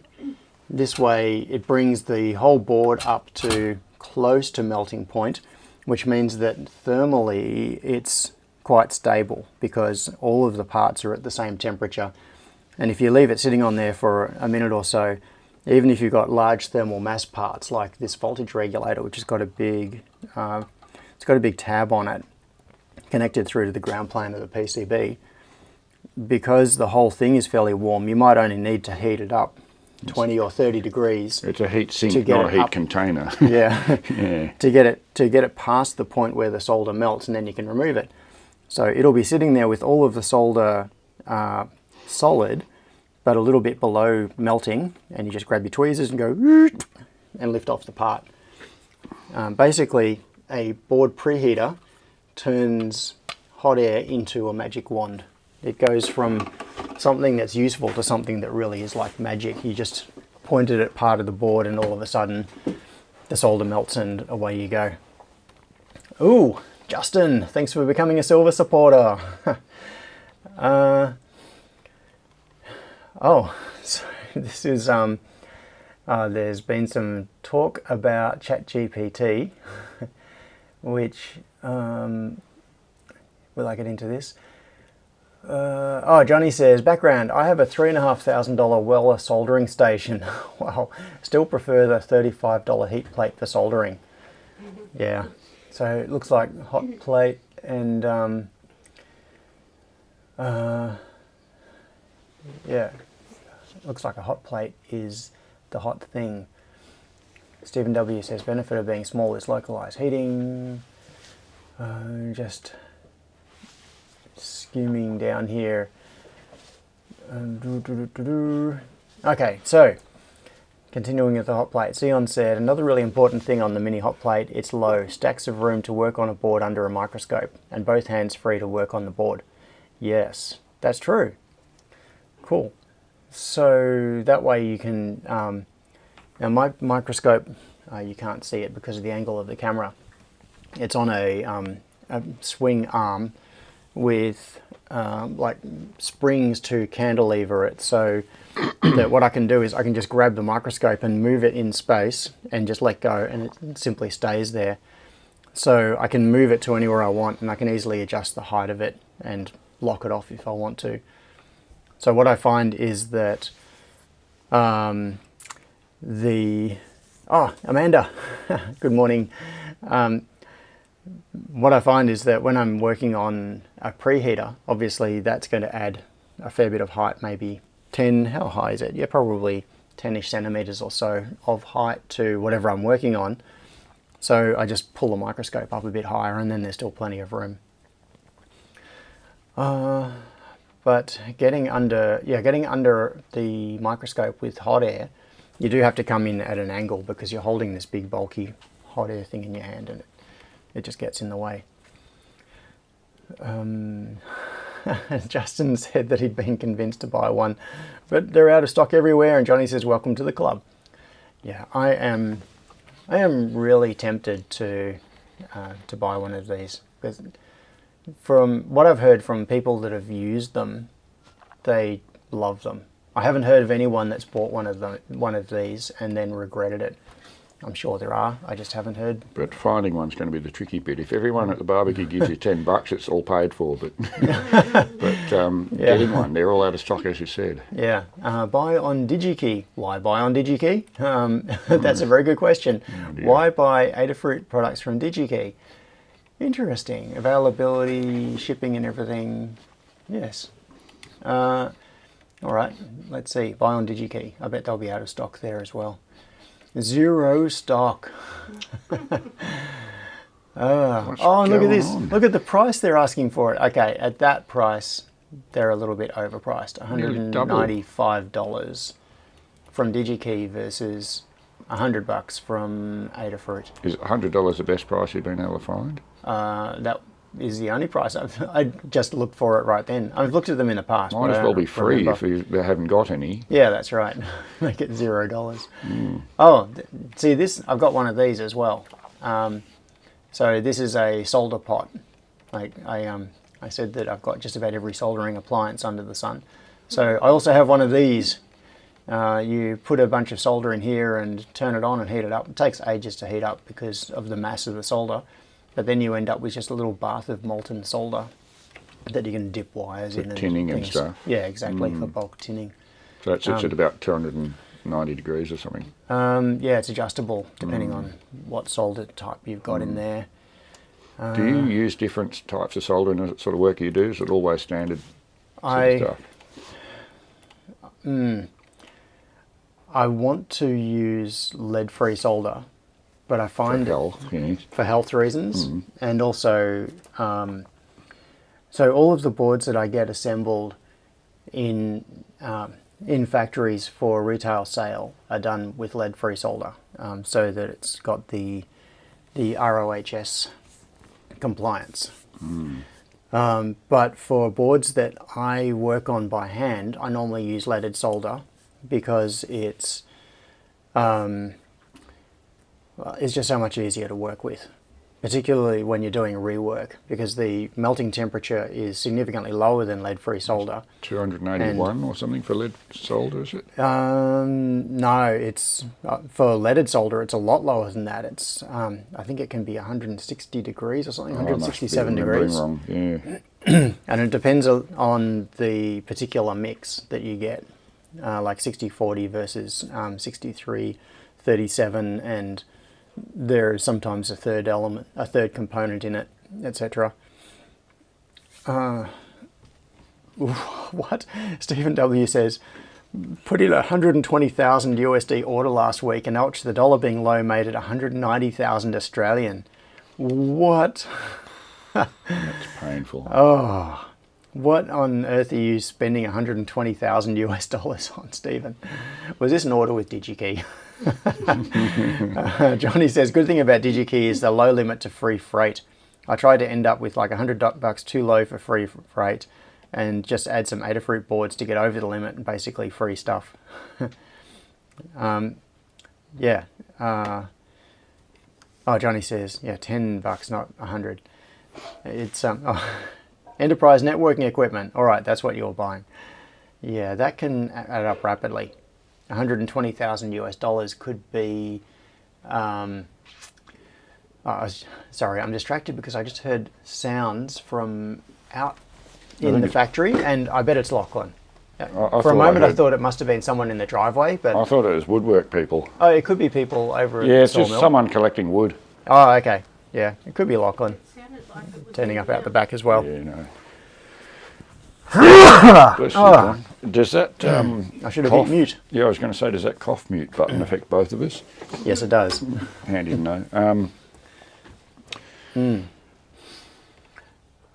S1: this way it brings the whole board up to close to melting point, which means that thermally it's quite stable because all of the parts are at the same temperature. And if you leave it sitting on there for a minute or so, even if you've got large thermal mass parts like this voltage regulator, which has got a big, it's got a big tab on it connected through to the ground plane of the PCB, because the whole thing is fairly warm, you might only need to heat it up 20 or 30 degrees.
S2: It's a heat sink, not a heat container.
S1: Yeah.
S2: Yeah.
S1: To get it past the point where the solder melts, and then you can remove it. So it'll be sitting there with all of the solder solid, but a little bit below melting, and you just grab your tweezers and go and lift off the part. Basically, a board preheater turns hot air into a magic wand. It goes from something that's useful to something that really is like magic. You just point it at part of the board and all of a sudden the solder melts and away you go. Ooh, Justin, thanks for becoming a silver supporter. Oh, so this is there's been some talk about ChatGPT, which will I get into this? Oh, Johnny says, background, I have a $3,500 Weller soldering station. Wow, still prefer the $35 heat plate for soldering. Yeah, so it looks like hot plate and yeah, looks like a hot plate is the hot thing. Stephen W says, benefit of being small is localized heating. Just skimming down here. Okay, so continuing with the hot plate. Sion said, another really important thing on the mini hot plate, it's low. Stacks of room to work on a board under a microscope and both hands free to work on the board. Yes, that's true. Cool. So that way you can, now my microscope, you can't see it because of the angle of the camera. It's on a swing arm with like springs to cantilever it, so that what I can do is I can just grab the microscope and move it in space and just let go, and it simply stays there. So I can move it to anywhere I want, and I can easily adjust the height of it and lock it off if I want to. So what I find is that oh, Amanda, good morning. What I find is that when I'm working on a preheater, obviously that's going to add a fair bit of height, maybe 10, how high is it? Yeah, probably 10-ish centimeters or so of height to whatever I'm working on. So I just pull the microscope up a bit higher and then there's still plenty of room. But getting under the microscope with hot air, you do have to come in at an angle because you're holding this big bulky hot air thing in your hand and it just gets in the way. Justin said that he'd been convinced to buy one, but they're out of stock everywhere, and Johnny says, welcome to the club. Yeah, I am really tempted to buy one of these, because from what I've heard from people that have used them, they love them. I haven't heard of anyone that's bought one of these and then regretted it. I'm sure there are, I just haven't heard.
S2: But finding one's going to be the tricky bit. If everyone at the barbecue gives you $10, it's all paid for. But getting one, they're all out of stock, as you said.
S1: Yeah. Buy on DigiKey. Why buy on DigiKey? That's a very good question. Oh, why buy Adafruit products from DigiKey? Interesting. Availability, shipping and everything. Yes. All right, let's see. Buy on DigiKey. I bet they'll be out of stock there as well. Zero stock. Oh, look at this. Look at the price they're asking for it. Okay, at that price, they're a little bit overpriced. $195 from DigiKey versus $100 from Adafruit.
S2: Is $100 the best price you've been able to find?
S1: That is the only price. I just looked for it right then. I've looked at them in the past.
S2: Might as well be free if you haven't got any.
S1: Yeah, that's right. Make it $0. Oh, see this? I've got one of these as well. So this is a solder pot. Like I said that I've got just about every soldering appliance under the sun. So I also have one of these. You put a bunch of solder in here and turn it on and heat it up. It takes ages to heat up because of the mass of the solder. But then you end up with just a little bath of molten solder that you can dip wires in.
S2: Tinning and stuff.
S1: Yeah, exactly, for bulk tinning.
S2: So that sits at about 290 degrees or something.
S1: Yeah, it's adjustable depending on what solder type you've got in there.
S2: Do you use different types of solder in the sort of work you do? Is it always standard sort of stuff?
S1: I want to use lead-free solder. But I find for health reasons, and also, so all of the boards that I get assembled in factories for retail sale are done with lead-free solder, so that it's got the ROHS compliance. But for boards that I work on by hand, I normally use leaded solder because it's just so much easier to work with. particularly when you're doing rework, because the melting temperature is significantly lower than lead-free solder.
S2: 281 or something for lead solder, is it?
S1: No, it's for leaded solder. It's a lot lower than that. It's I think it can be 160 degrees or something, 167 degrees.
S2: Wrong. Yeah.
S1: And it depends on the particular mix that you get, like 60-40 versus 63-37, and there is sometimes a third component in it, etc. What? Stephen W says, put in 120,000 USD order last week, and ouch, the dollar being low made it 190,000 Australian. What?
S2: That's painful.
S1: Oh, what on earth are you spending 120,000 US dollars on, Stephen? Was this an order with DigiKey? Johnny says, good thing about DigiKey is the low limit to free freight. I tried to end up with like $100 too low for free freight and just add some Adafruit boards to get over the limit and basically free stuff. Yeah. Oh, Johnny says, yeah, $10, not 100. It's enterprise networking equipment. All right, that's what you're buying. Yeah, that can add up rapidly. 120,000 US dollars could be. Sorry, I'm distracted because I just heard sounds from out in the factory, and I bet it's Lachlan. For a moment, I thought it must have been someone in the driveway, but
S2: I thought it was woodwork people.
S1: Oh, it could be people over at
S2: Yeah,
S1: the
S2: it's just
S1: sawmill.
S2: someone collecting wood.
S1: Oh, okay. Yeah, it could be Lachlan.
S3: It sounded like it was
S1: Turning up out the back as well.
S2: Yeah, no. Bless you, John. Does that
S1: I should have
S2: cough,
S1: hit mute.
S2: Yeah, I was going to say, does that cough mute button affect both of us?
S1: Yes, it does.
S2: Handy to know.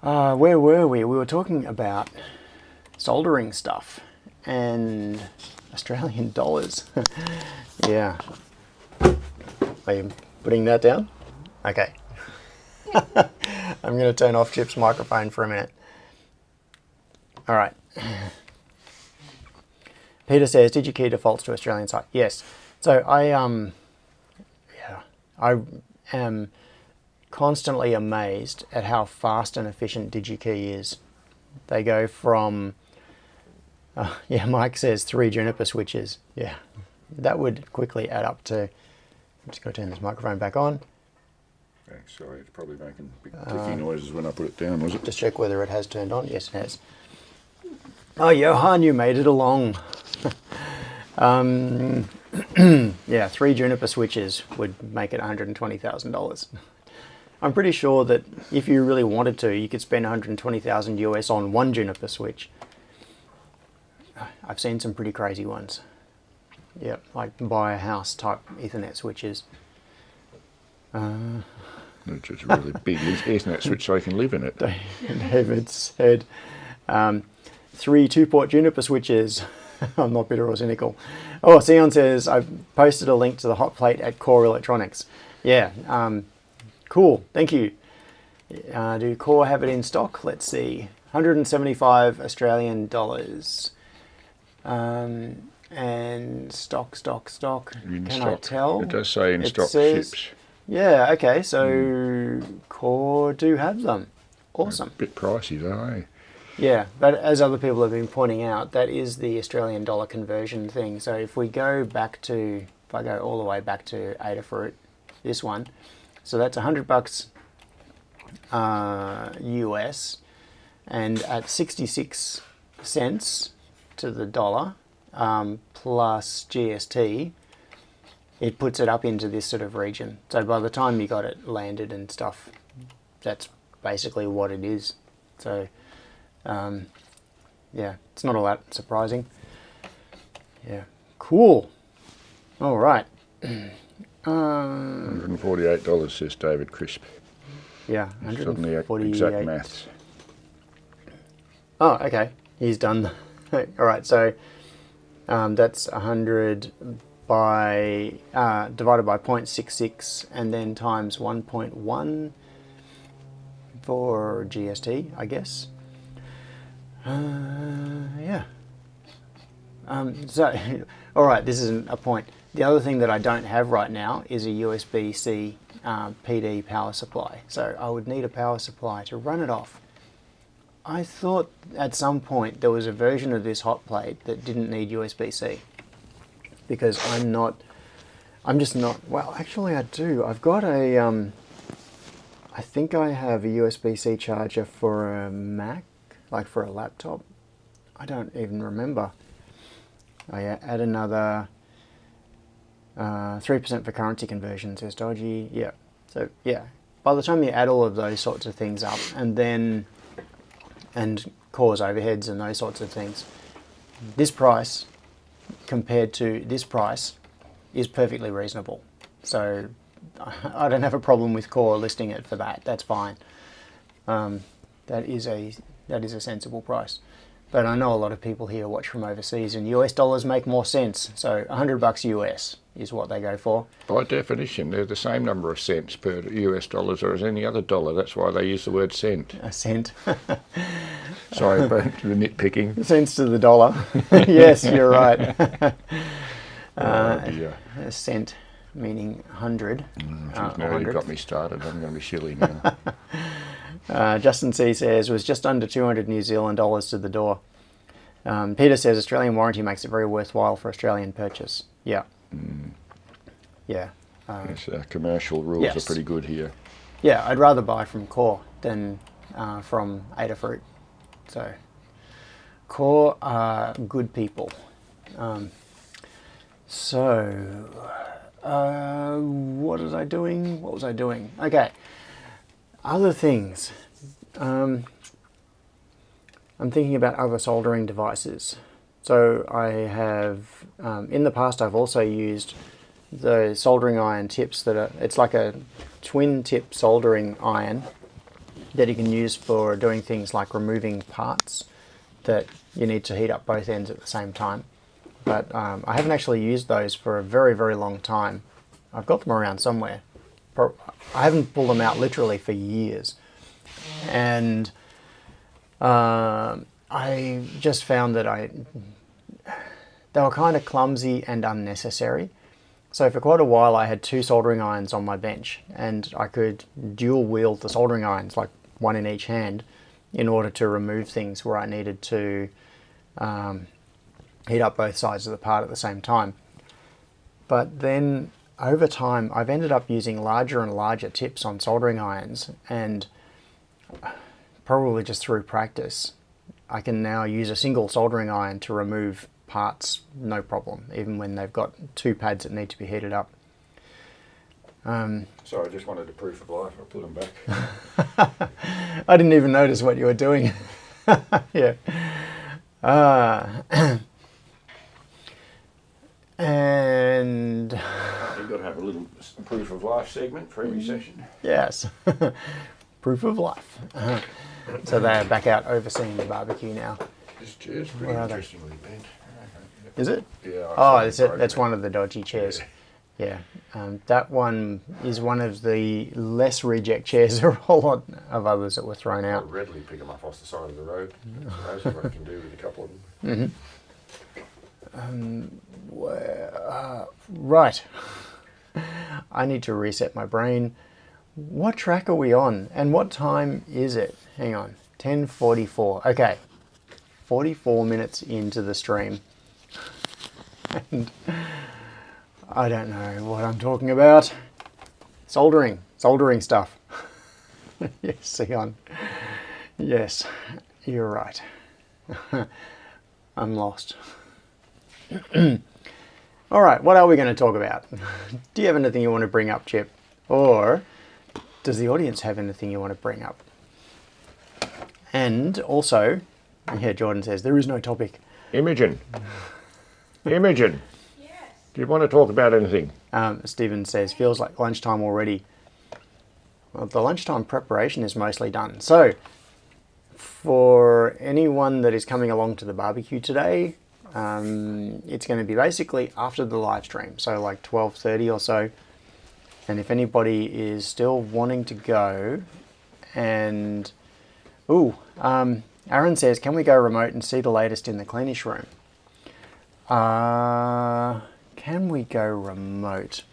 S1: Where were we? We were talking about soldering stuff and Australian dollars. Yeah. Are you putting that down? Okay. I'm going to turn off Chip's microphone for a minute. All right. Peter says, DigiKey defaults to Australian site. Yes. So I am constantly amazed at how fast and efficient DigiKey is. They go from, yeah, Mike says 3 Juniper switches. Yeah, that would quickly add up to, I'm just going to turn this microphone back on.
S2: Thanks, sorry, it's probably making big clicky noises when I put it down, was it?
S1: Just check whether it has turned on. Yes, it has. Oh, Johan, you made it along. Yeah, 3 Juniper switches would make it $120,000. I'm pretty sure that if you really wanted to, you could spend 120,000 US on 1 Juniper switch. I've seen some pretty crazy ones. Yeah, like buy a house type Ethernet switches.
S2: It's just a really big Ethernet switch so I can live in it.
S1: David said, 3 2-port Juniper switches. I'm not bitter or cynical. Oh, Sion says, I've posted a link to the hot plate at Core Electronics. Yeah, cool, thank you. Do Core have it in stock? Let's see. 175 Australian dollars. And stock.
S2: In
S1: Can
S2: stock.
S1: I tell?
S2: It does say in
S1: It
S2: stock
S1: says-
S2: ships.
S1: Yeah, okay, so Core do have them. Awesome.
S2: Bit pricey though, eh?
S1: Yeah, but as other people have been pointing out, that is the Australian dollar conversion thing. So if we go back to, if I go all the way back to Adafruit, this one, so that's $100 US, and at 66 cents to the dollar plus GST, it puts it up into this sort of region. So by the time you got it landed and stuff, that's basically what it is. So yeah, it's not all that surprising. Yeah, cool. All right.
S2: $148 says David Crisp.
S1: Yeah,
S2: Suddenly
S1: 148.
S2: exact maths.
S1: Oh, okay. He's done. All right, so that's 100 by divided by 0.66 and then times 1.1 for GST, I guess. Yeah. So, all right, this isn't a point. The other thing that I don't have right now is a USB-C PD power supply. So I would need a power supply to run it off. I thought at some point there was a version of this hot plate that didn't need USB-C, because I'm just not, well, actually I do. I've got a, I think I have a USB-C charger for a Mac, like for a laptop. I don't even remember. I add another 3% for currency conversion, says Dodgy. Yeah, so yeah, by the time you add all of those sorts of things up, and cause overheads and those sorts of things, this price compared to this price is perfectly reasonable. So I don't have a problem with Core listing it for that. That's fine. That is a sensible price. But I know a lot of people here watch from overseas, and US dollars make more sense. So $100 US is what they go for.
S2: By definition, they're the same number of cents per US dollars as any other dollar. That's why they use the word cent.
S1: A cent.
S2: Sorry about the nitpicking.
S1: Cents to the dollar. Yes, you're right.
S2: Dear.
S1: A cent meaning 100.
S2: Now you've got me started. I'm going to be silly now.
S1: Justin C says, was just under 200 New Zealand dollars to the door. Peter says, Australian warranty makes it very worthwhile for Australian purchase. Yeah. Yeah.
S2: Yes, commercial rules are pretty good here.
S1: Yeah, I'd rather buy from Core than from Adafruit. So, Core are good people. What was I doing? Okay. Other things. I'm thinking about other soldering devices. So I have, in the past, I've also used the soldering iron tips that are, it's like a twin tip soldering iron that you can use for doing things like removing parts that you need to heat up both ends at the same time. But I haven't actually used those for a very, very long time. I've got them around somewhere. I haven't pulled them out literally for years. And I just found that they were kind of clumsy and unnecessary. So for quite a while I had two soldering irons on my bench, and I could dual wield the soldering irons, like one in each hand, in order to remove things where I needed to heat up both sides of the part at the same time. But then over time I've ended up using larger and larger tips on soldering irons, and probably just through practice I can now use a single soldering iron to remove parts no problem, even when they've got two pads that need to be heated up.
S2: Sorry, I just wanted a proof of life. I'll put them back.
S1: I didn't even notice what you were doing. Yeah. And
S2: You've got to have a little proof of life segment for every session.
S1: yes, proof of life. So they're back out overseeing the barbecue now.
S2: This chair's pretty interestingly bent.
S1: Is it?
S2: Yeah.
S1: Oh, that's one of the dodgy chairs. Yeah, that one is one of the less reject chairs. There are a whole lot of others that were thrown out.
S2: I'll readily pick them up off the side of the road. I suppose what I can do with a couple of them.
S1: Right. I need to reset my brain. What track are we on? And what time is it? Hang on. 10:44. Okay. 44 minutes into the stream. And I don't know what I'm talking about. Soldering stuff. Yes, Sion. Yes, you're right. I'm lost. All right, what are we going to talk about? Do you have anything you want to bring up, Chip? Or does the audience have anything you want to bring up? And also, yeah, Jordan says, there is no topic.
S2: Imogen. Imogen. Yes. Do you want to talk about anything?
S1: Stephen says, feels like lunchtime already. Well, the lunchtime preparation is mostly done. So, for anyone that is coming along to the barbecue today, it's going to be basically after the live stream, so like 12:30 or so. And if anybody is still wanting to go, and Aaron says, can we go remote and see the latest in the cleanish room? can we go remote?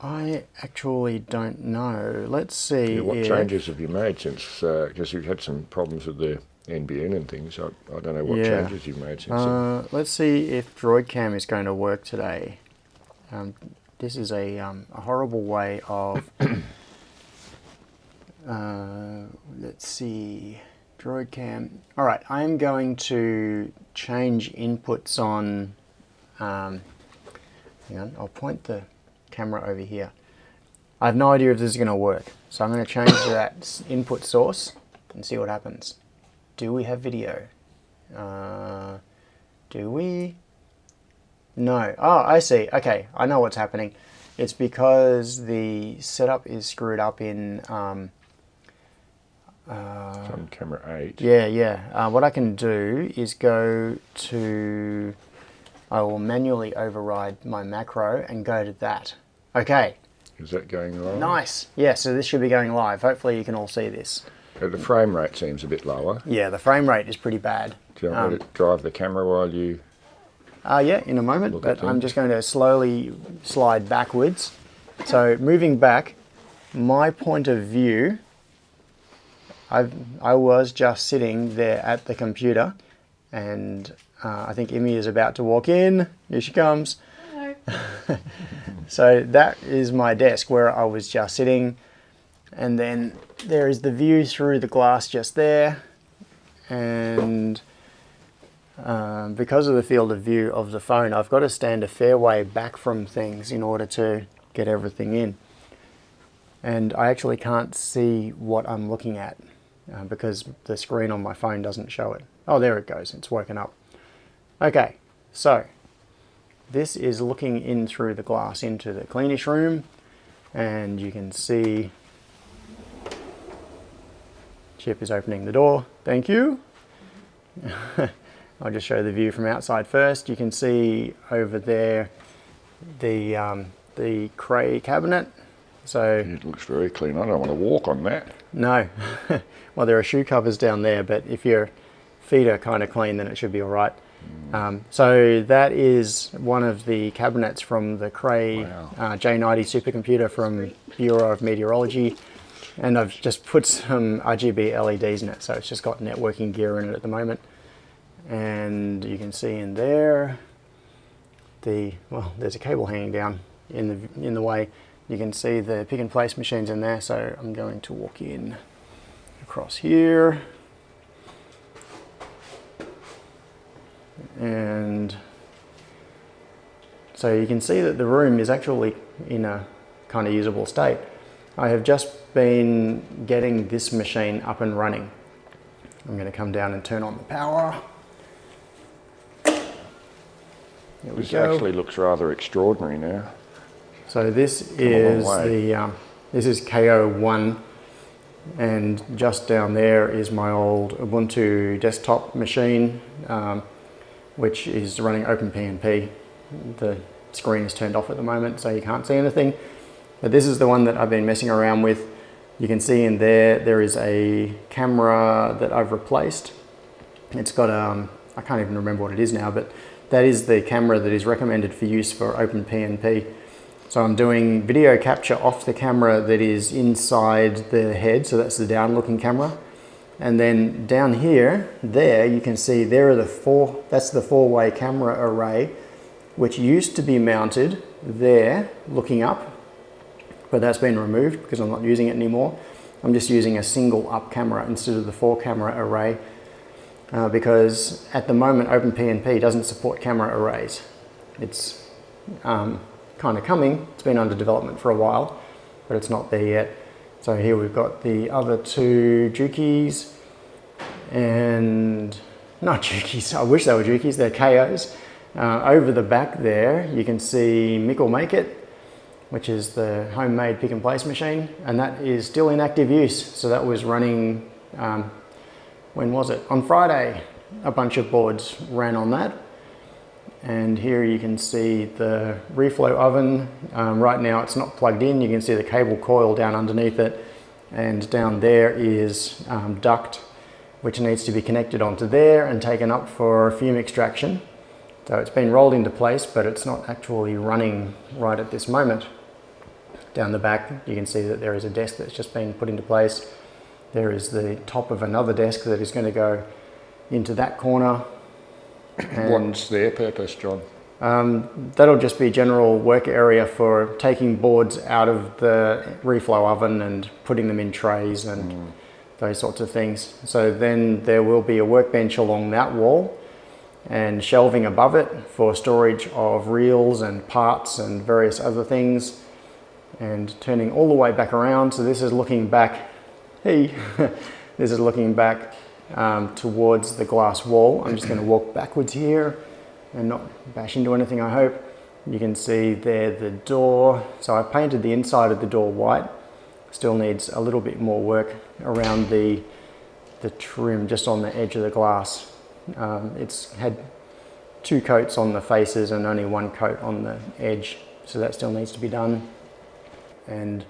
S1: I actually don't know. Let's see.
S4: Yeah, what
S1: if,
S4: changes have you made since, because you've had some problems with the NBN and things. I don't know what changes you've made since then.
S1: Let's see if DroidCam is going to work today. This is a horrible way of... let's see... DroidCam. All right, I'm going to change inputs on... hang on, I'll point the camera over here. I have no idea if this is going to work, so I'm going to change that input source and see what happens. Do we have video? Do we? No. Oh, I see. Okay, I know what's happening. It's because the setup is screwed up in...
S4: From camera 8.
S1: Yeah. What I can do is go to... I will manually override my macro and go to that. Okay.
S4: Is that going live?
S1: Nice. Yeah, so this should be going live. Hopefully you can all see this.
S4: The frame rate seems a bit lower.
S1: Yeah, the frame rate is pretty bad.
S4: Do you want me to drive the camera while you...
S1: Yeah, in a moment, but I'm just going to slowly slide backwards. So moving back, my point of view... I was just sitting there at the computer, and I think Emmy is about to walk in. Here she comes.
S3: Hello.
S1: So that is my desk where I was just sitting, and then there is the view through the glass just there, and because of the field of view of the phone, I've got to stand a fair way back from things in order to get everything in, and I actually can't see what I'm looking at. Because the screen on my phone doesn't show it. Oh, there it goes. It's woken up. Okay, so this is looking in through the glass into the cleanish room, and you can see Chip is opening the door. Thank you. I'll just show the view from outside first. You can see over there the Cray cabinet. So
S2: it looks very clean. I don't want to walk on that.
S1: No. Well, there are shoe covers down there, but if your feet are kind of clean, then it should be all right. So that is one of the cabinets from the Cray J90 supercomputer from Bureau of Meteorology. And I've just put some RGB LEDs in it, so it's just got networking gear in it at the moment. And you can see in there, there's a cable hanging down in the way. You can see the pick and place machines in there, so I'm going to walk in across here. And so you can see that the room is actually in a kind of usable state. I have just been getting this machine up and running. I'm going to come down and turn on the power. There we
S2: This
S1: go.
S2: actually looks rather extraordinary now.
S1: So this is this is KO1, and just down there is my old Ubuntu desktop machine, which is running OpenPNP. The screen is turned off at the moment, so you can't see anything. But this is the one that I've been messing around with. You can see in there is a camera that I've replaced. It's got I can't even remember what it is now, but that is the camera that is recommended for use for OpenPNP. So I'm doing video capture off the camera that is inside the head, so that's the down looking camera. And then down here, there you can see there are that's the four-way camera array, which used to be mounted there looking up, but that's been removed because I'm not using it anymore. I'm just using a single up camera instead of the 4-camera array because at the moment OpenPNP doesn't support camera arrays. It's kind of coming. It's been under development for a while, but it's not there yet. So here we've got the other two Jukies, and not Jukies, I wish they were Jukies, they're KOs. Over the back there you can see Mickle Make It, which is the homemade pick and place machine, and that is still in active use. So that was running, when was it? On Friday. A bunch of boards ran on that. And here you can see the reflow oven. Right now it's not plugged in. You can see the cable coil down underneath it. And down there is duct, which needs to be connected onto there and taken up for fume extraction. So it's been rolled into place, but it's not actually running right at this moment. Down the back, you can see that there is a desk that's just been put into place. There is the top of another desk that is going to go into that corner. And
S4: what's their purpose, John?
S1: that'll just be general work area for taking boards out of the reflow oven and putting them in trays and those sorts of things. So then there will be a workbench along that wall and shelving above it for storage of reels and parts and various other things, and turning all the way back around. So this is looking back, this is looking back towards the glass wall. I'm just going to walk backwards here and not bash into anything, I hope. You can see there the door. So I painted the inside of the door white. Still needs a little bit more work around the trim just on the edge of the glass. It's had 2 coats on the faces and only 1 coat on the edge, so that still needs to be done. And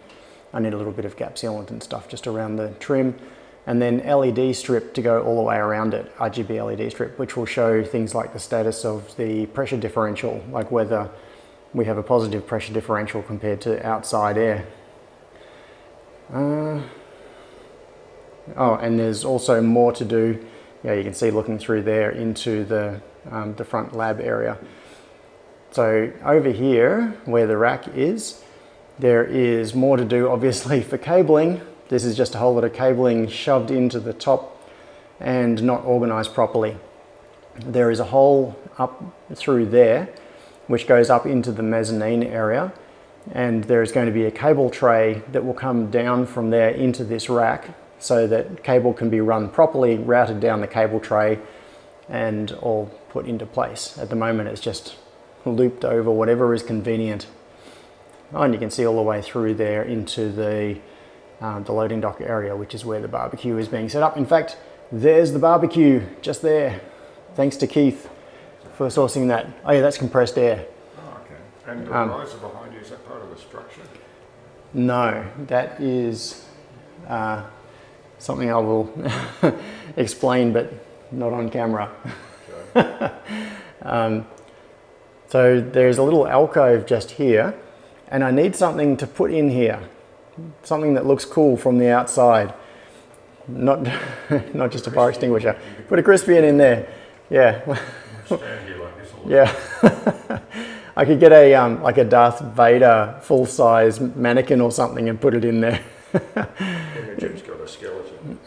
S1: I need a little bit of gap sealant and stuff just around the trim, and then LED strip to go all the way around it, RGB LED strip, which will show things like the status of the pressure differential, like whether we have a positive pressure differential compared to outside air. Oh, and there's also more to do. Yeah, you can see looking through there into the front lab area. So over here, where the rack is, there is more to do, obviously, for cabling. This is just a whole lot of cabling shoved into the top and not organized properly. There is a hole up through there, which goes up into the mezzanine area. And there is going to be a cable tray that will come down from there into this rack, so that cable can be run properly, routed down the cable tray, and all put into place. At the moment it's just looped over whatever is convenient. Oh, and you can see all the way through there into the loading dock area, which is where the barbecue is being set up. In fact, there's the barbecue just there. Thanks to Keith for sourcing that. Oh yeah, that's compressed air.
S4: Oh, okay. And the riser behind you, is that part of the structure?
S1: No, that is something I will explain, but not on camera.
S4: Okay.
S1: So there's a little alcove just here, and I need something to put in here. Something that looks cool from the outside. Not just a fire extinguisher. Put a Crispian in there. Yeah.
S4: Stand here like this all the
S1: Yeah. I could get a like a Darth Vader full-size mannequin or something and put it in there.
S4: Imogen's got a skeleton.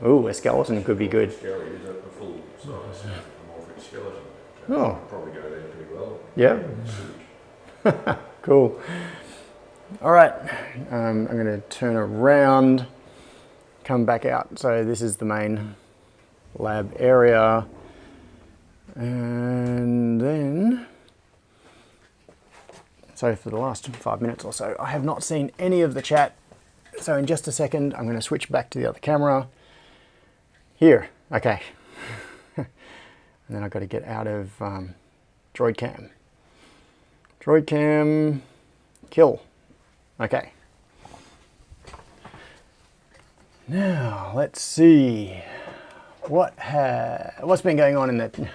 S1: Ooh, a skeleton could be good.
S4: Skeleton is a full-size amorphic skeleton.
S1: Oh.
S4: Probably go there pretty well.
S1: Yeah. Cool. All right. I'm going to turn around, come back out. So this is the main lab area. And then, so for the last 5 minutes or so, I have not seen any of the chat. So in just a second, I'm going to switch back to the other camera. Here, okay. And then I've got to get out of Droid Cam. Droid Cam, kill. Okay. Now, let's see. What's been going on in the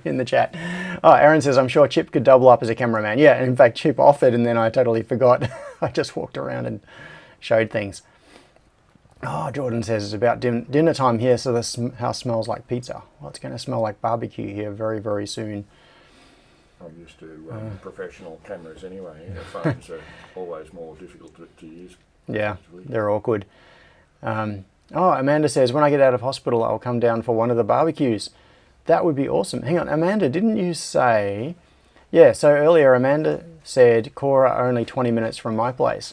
S1: in the chat? Oh, Aaron says, I'm sure Chip could double up as a cameraman. Yeah, in fact, Chip offered and then I totally forgot. I just walked around and showed things. Oh, Jordan says it's about dinner time here, so this house smells like pizza. Well, it's going to smell like barbecue here very, very soon.
S4: I'm used to professional cameras anyway. Phones are always more difficult to use.
S1: Yeah, they're awkward. Oh, Amanda says, when I get out of hospital, I'll come down for one of the barbecues. That would be awesome. Hang on, Amanda, didn't you say... Yeah, so earlier Amanda said Cora only 20 minutes from my place.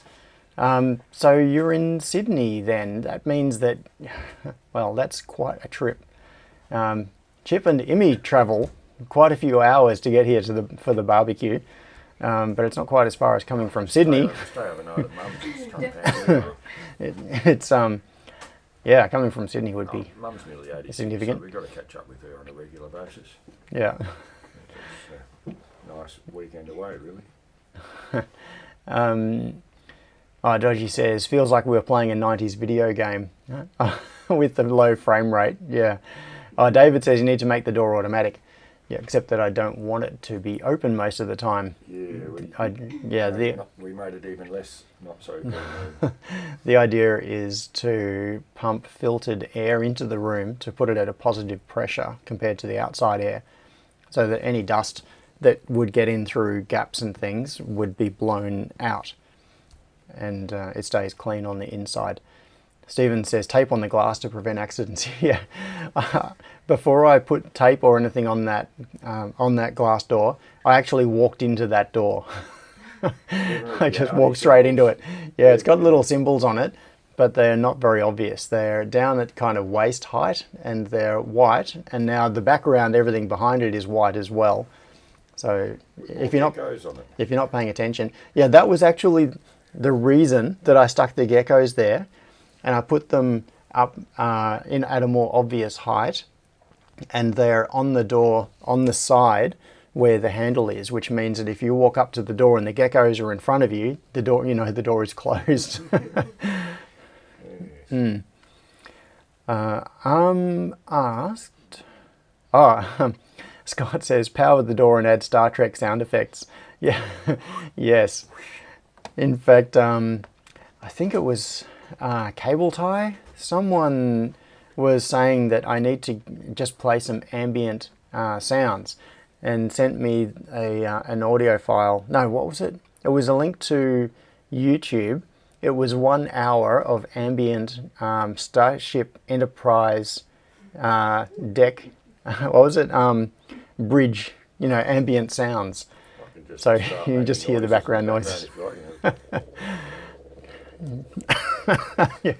S1: So you're in Sydney then. That means that, well, that's quite a trip. Chip and Immy travel quite a few hours to get here for the barbecue, but it's not quite as far as coming from Sydney.
S4: Stay overnight at Mum's.
S1: It's yeah, coming from Sydney would be
S4: Mum's nearly 80,
S1: significant.
S4: so we've got to catch up with her on a regular basis.
S1: Yeah.
S4: It's a nice weekend away, really.
S1: Oh, Dodgy says, feels like we were playing a 90s video game with the low frame rate. Yeah. Oh, David says you need to make the door automatic. Yeah, except that I don't want it to be open most of the time.
S4: We made it even less not so good.
S1: The idea is to pump filtered air into the room to put it at a positive pressure compared to the outside air, so that any dust that would get in through gaps and things would be blown out, and it stays clean on the inside. Stephen says tape on the glass to prevent accidents. Yeah, before I put tape or anything on that glass door, I actually walked into that door. I just walked straight into it. Yeah, it's got little symbols on it, but they're not very obvious. They're down at kind of waist height, and they're white, and now the background, everything behind it is white as well. So if you're not paying attention, yeah, that was actually the reason that I stuck the geckos there. And I put them up at a more obvious height, and they're on the door on the side where the handle is, which means that if you walk up to the door and the geckos are in front of you, the door, the door is closed. Asked. Scott says power the door and add Star Trek sound effects. Yeah, yes. In fact, I think it was Cable Tie. Someone was saying that I need to just play some ambient sounds, and sent me an audio file. No, what was it? It was a link to YouTube. It was 1 hour of ambient Starship Enterprise deck. What was it? Bridge. Ambient sounds. So you just hear the background noise. Yeah.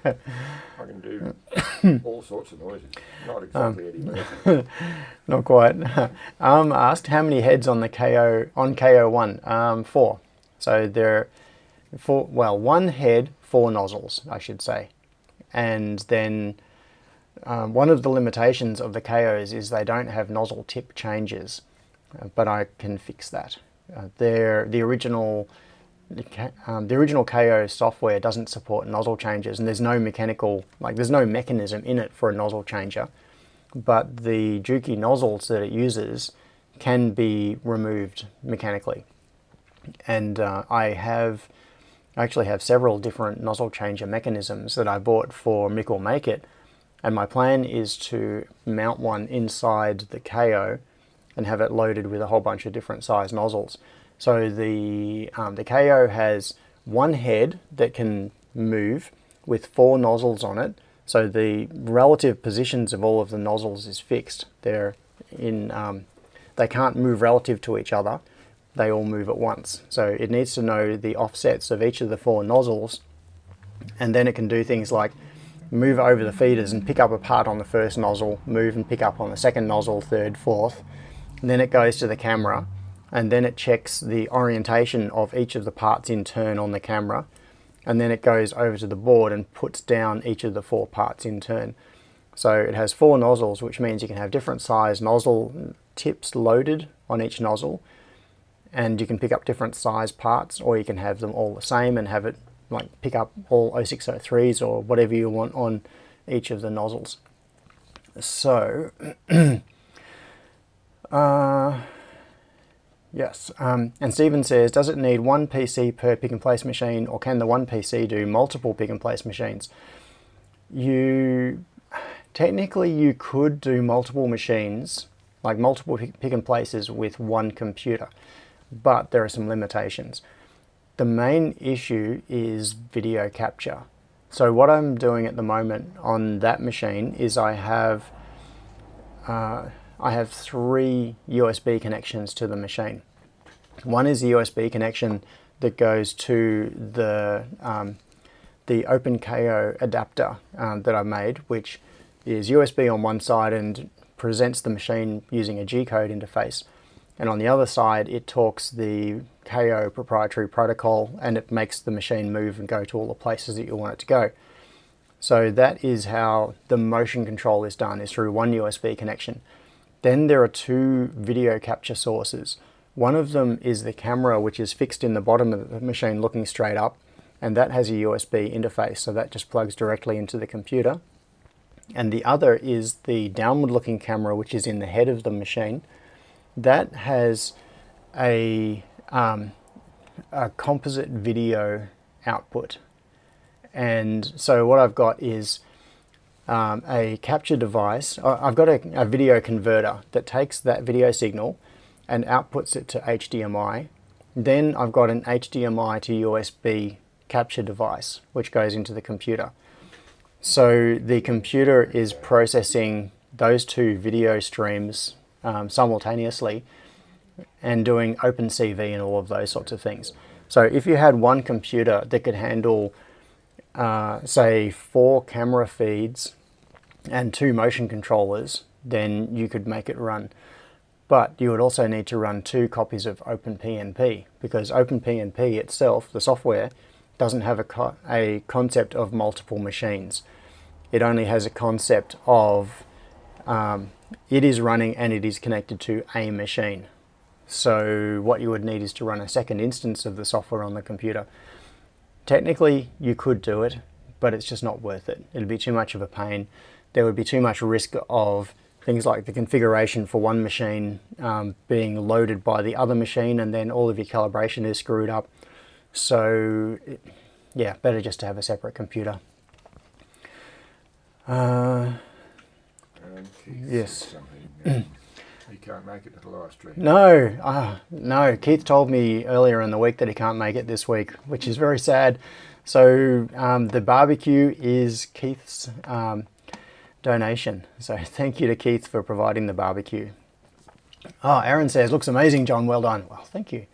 S4: I can do all sorts of noises. Not exactly Eddie Murphy.
S1: Not quite. Asked how many heads on the KO1? 4. So there are 4. Well, 1 head, 4 nozzles, I should say. And then one of the limitations of the KOs is they don't have nozzle tip changes, but I can fix that. The original KO software doesn't support nozzle changes, and there's no mechanism in it for a nozzle changer, but the Juki nozzles that it uses can be removed mechanically. And I actually have several different nozzle changer mechanisms that I bought for Mick or Make It, and my plan is to mount one inside the KO and have it loaded with a whole bunch of different size nozzles. So the KO has 1 head that can move with 4 nozzles on it. So the relative positions of all of the nozzles is fixed. They can't move relative to each other. They all move at once. So it needs to know the offsets of each of the 4 nozzles, and then it can do things like move over the feeders and pick up a part on the first nozzle, move and pick up on the second nozzle, third, fourth. And then it goes to the camera, and then it checks the orientation of each of the parts in turn on the camera, and then it goes over to the board and puts down each of the 4 parts in turn. So it has 4 nozzles, which means you can have different size nozzle tips loaded on each nozzle, and you can pick up different size parts, or you can have them all the same and have it pick up all 0603s or whatever you want on each of the nozzles. So yes, and Stephen says, does it need 1 PC per pick and place machine, or can the 1 PC do multiple pick and place machines? Technically you could do multiple machines, like multiple pick and places with 1 computer, but there are some limitations. The main issue is video capture. So what I'm doing at the moment on that machine is I have 3 USB connections to the machine. One is the USB connection that goes to the OpenKO adapter that I made, which is USB on one side and presents the machine using a G-code interface. And on the other side, it talks the KO proprietary protocol, and it makes the machine move and go to all the places that you want it to go. So that is how the motion control is done, is through 1 USB connection. Then there are 2 video capture sources. One of them is the camera, which is fixed in the bottom of the machine looking straight up, and that has a USB interface, so that just plugs directly into the computer. And the other is the downward looking camera, which is in the head of the machine, that has a composite video output. And so what I've got is a capture device. I've got a video converter that takes that video signal and outputs it to HDMI. Then I've got an HDMI to USB capture device which goes into the computer. So the computer is processing those two video streams simultaneously and doing OpenCV and all of those sorts of things. So if you had one computer that could handle say 4 camera feeds and 2 motion controllers, then you could make it run. But you would also need to run 2 copies of OpenPNP, because OpenPNP itself, the software, doesn't have a concept of multiple machines. It only has a concept of it is running and it is connected to a machine. So what you would need is to run a second instance of the software on the computer. Technically, you could do it, but it's just not worth it. It'd be too much of a pain. There would be too much risk of things like the configuration for one machine being loaded by the other machine, and then all of your calibration is screwed up. So, yeah, better just to have a separate computer. Yes.
S4: He can't make it to the live stream.
S1: No, no. Keith told me earlier in the week that he can't make it this week, which is very sad. So the barbecue is Keith's donation. So thank you to Keith for providing the barbecue. Oh, Aaron says, looks amazing, John. Well done. Well, thank you.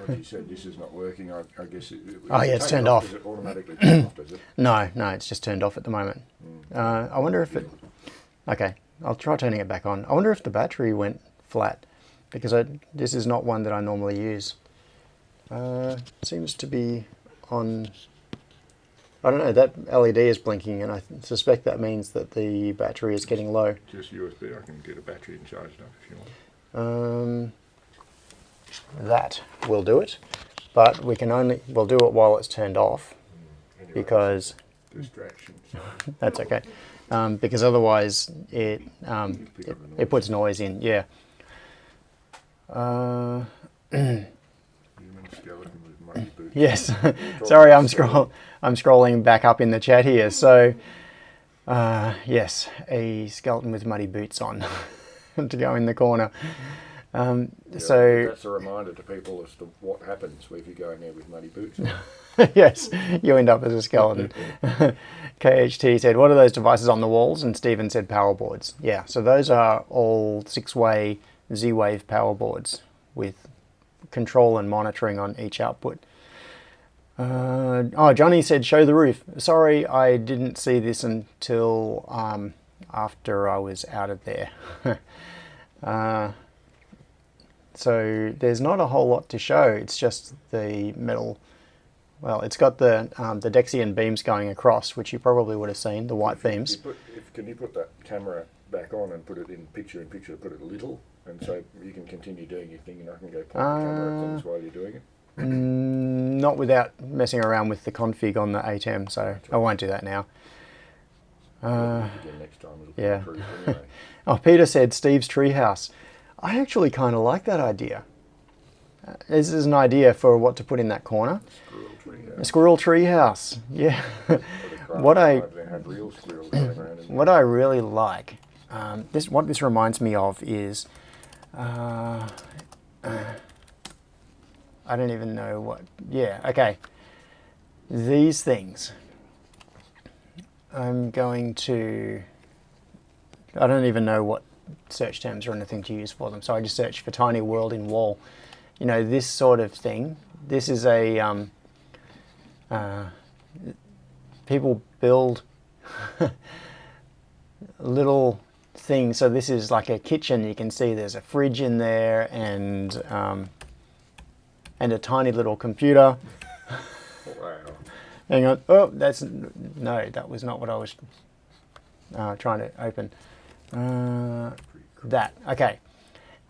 S4: He said this is not working. I guess
S1: oh, yeah, it's turned off.
S4: Does it automatically turn off, does it?
S1: No, it's just turned off at the moment. I wonder if it... Okay, I'll try turning it back on. I wonder if the battery went flat, because this is not one that I normally use. Seems to be on... I don't know, that LED is blinking, and I suspect that means that the battery is getting low.
S4: Just USB. I can get a battery and charge it up if you want.
S1: That will do it, but we'll do it while it's turned off,
S4: Anyway,
S1: because
S4: distractions.
S1: that's okay, because otherwise it puts noise in. Yeah.
S4: Human skeleton with muddy boots.
S1: Yes. Sorry, I'm scrolling back up in the chat here. So yes, a skeleton with muddy boots on to go in the corner. So
S4: that's a reminder to people as to what happens if you go in there with muddy boots.
S1: yes, you end up as a skeleton. KHT said, what are those devices on the walls? And Stephen said power boards. Yeah, so those are all 6-way Z-Wave power boards with control and monitoring on each output. Oh, Johnny said, show the roof. Sorry, I didn't see this until after I was out of there. So there's not a whole lot to show. It's just the metal. Well, it's got the Dexian beams going across, which you probably would have seen, the white beams.
S4: Can you put that camera back on and put it in picture put it little, and so you can continue doing your thing, and I can go point the camera at things while you're doing it?
S1: Not without messing around with the config on the 8M, so I won't do that now.
S4: Again next time it'll
S1: Yeah.
S4: improve anyway.
S1: Oh, Peter said Steve's treehouse. I actually kind of like that idea. This is an idea for what to put in that corner.
S4: Squirrel treehouse.
S1: A squirrel treehouse. Yeah. What I really like, what this reminds me of is, I don't even know what. Yeah. Okay. These things. I'm going to. I don't even know what search terms or anything to use for them, so I just search for tiny world in wall. You know, this sort of thing. This is a people build little things. So this is like a kitchen. You can see there's a fridge in there, and a tiny little computer.
S4: Wow.
S1: Hang on. Oh, that was not what I was trying to open. That. Okay.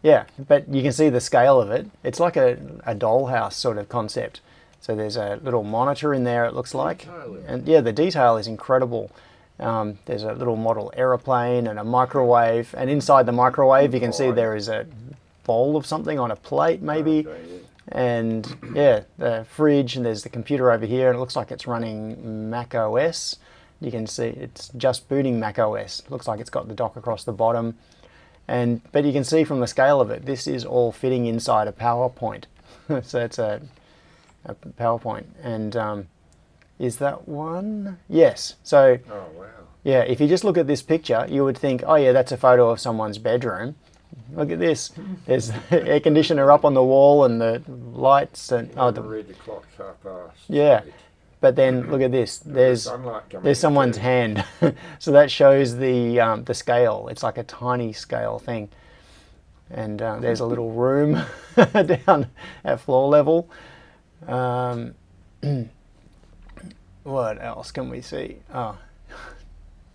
S1: Yeah, but you can see the scale of it. It's like a dollhouse sort of concept. So there's a little monitor in there, it looks like. And yeah, the detail is incredible. There's a little model aeroplane and a microwave, and inside the microwave you can see there is a bowl of something on a plate maybe.
S4: Okay, yeah.
S1: And yeah, the fridge, and there's the computer over here, and it looks like it's running Mac OS. You can see it's just booting Mac OS. Looks like it's got the dock across the bottom. But you can see from the scale of it, this is all fitting inside a PowerPoint. So it's a PowerPoint. And is that one? Yes. So
S4: Oh, wow.
S1: yeah, if you just look at this picture, you would think, oh yeah, that's a photo of someone's bedroom. Look at this. There's the air conditioner up on the wall and the lights and
S4: Read the clock, 8:30.
S1: yeah. But then look at this. There's
S4: Sunlight coming
S1: there's
S4: in
S1: someone's
S4: too.
S1: hand. So that shows the scale. It's like a tiny scale thing. And there's a little room down at floor level. What else can we see? Oh,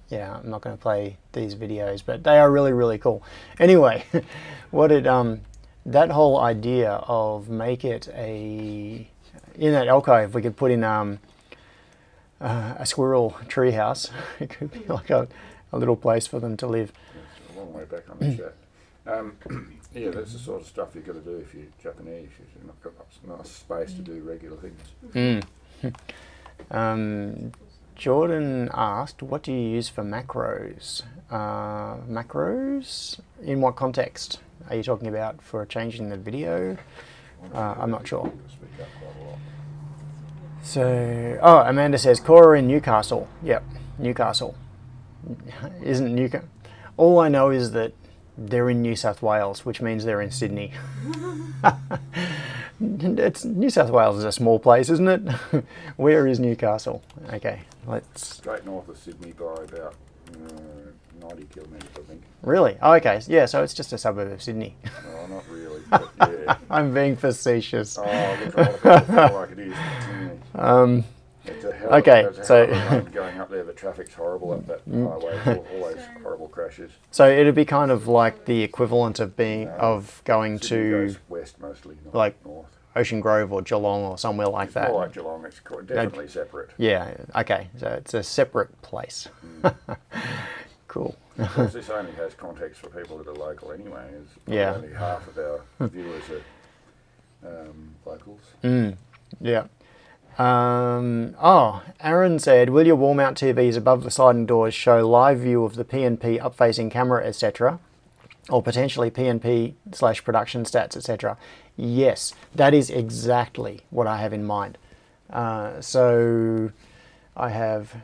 S1: yeah, I'm not going to play these videos, but they are really, really cool. Anyway, that whole idea of make it in that alcove, we could put in a squirrel treehouse. It could be like a little place for them to live.
S4: It's a long way back on the chat. Yeah, that's the sort of stuff you've got to do if you're Japanese. You've not got nice space to do regular things.
S1: Jordan asked, what do you use for macros? Macros? In what context? Are you talking about for changing the video? I'm not sure.
S4: Speak up quite a lot.
S1: So, oh, Amanda says, Cora in Newcastle. Yep, Newcastle. Isn't Newcastle? All I know is that they're in New South Wales, which means they're in Sydney. New South Wales is a small place, isn't it? Where is Newcastle? Okay, let's...
S4: Straight north of Sydney by about 90 kilometres, I think.
S1: Really? Oh, okay, yeah, so it's just a suburb of Sydney.
S4: No, not really, but yeah.
S1: I'm being facetious.
S4: Oh, look, a lot of people feel like it is. It's a hell
S1: Okay,
S4: of a
S1: so-
S4: run going up there. The traffic's horrible up that highway. Always horrible crashes.
S1: So it'd be kind of like the equivalent of going
S4: Sydney
S1: to
S4: goes west mostly, not
S1: like
S4: north.
S1: Ocean Grove or Geelong or somewhere like that.
S4: More like Geelong. It's definitely separate.
S1: Yeah, okay, so it's a separate place. Cool.
S4: Of course, this only has context for people that are local anyway. As
S1: Yeah.
S4: Only half of our viewers are locals.
S1: Yeah. Aaron said, will your wall mount TVs above the sliding doors show live view of the PNP up-facing camera, etc., or potentially PNP/production stats, etc.? Yes, that is exactly what I have in mind. So I have...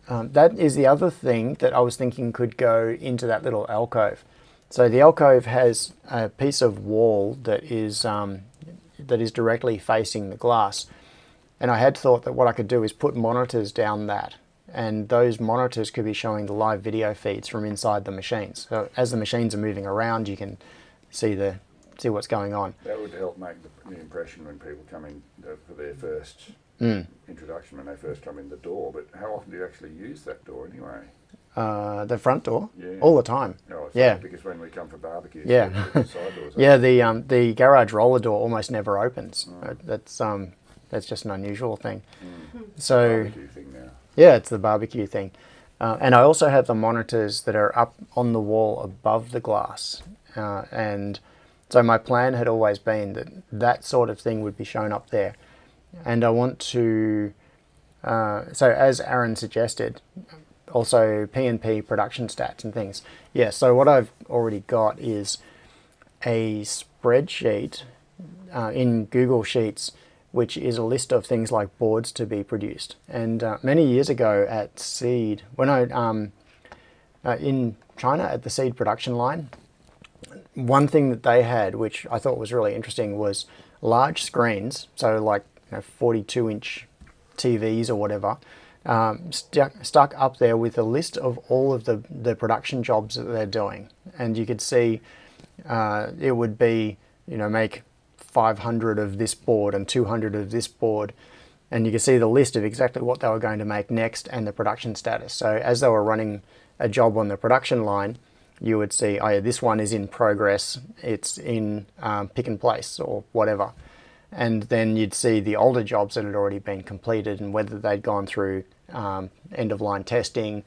S1: that is the other thing that I was thinking could go into that little alcove. So the alcove has a piece of wall that is directly facing the glass. And I had thought that what I could do is put monitors down that, and those monitors could be showing the live video feeds from inside the machines. So as the machines are moving around, you can see what's going on.
S4: That would help make the impression when people come in for their first introduction, when they first come in the door. But how often do you actually use that door anyway?
S1: The front door?
S4: Yeah.
S1: All the time.
S4: No, it's
S1: Yeah.
S4: because when we come for barbecues,
S1: Yeah.
S4: the side doors
S1: Yeah, the garage roller door almost never opens. That's just an unusual thing. So
S4: barbecue thing now.
S1: yeah, it's the barbecue thing. And I also have the monitors that are up on the wall above the glass. And so my plan had always been that that sort of thing would be shown up there. And I want to, so as Aaron suggested, also P&P production stats and things. Yeah, so what I've already got is a spreadsheet in Google Sheets, which is a list of things like boards to be produced. And many years ago at Seed, when in China at the Seed production line, one thing that they had, which I thought was really interesting, was large screens, so like 42-inch TVs or whatever, stuck up there with a list of all of the production jobs that they're doing. And you could see it would be, make 500 of this board and 200 of this board, and you can see the list of exactly what they were going to make next and the production status. So as they were running a job on the production line, you would see, oh yeah, this one is in progress, it's in pick and place or whatever. and then you'd see the older jobs that had already been completed and whether they'd gone through end-of-line testing.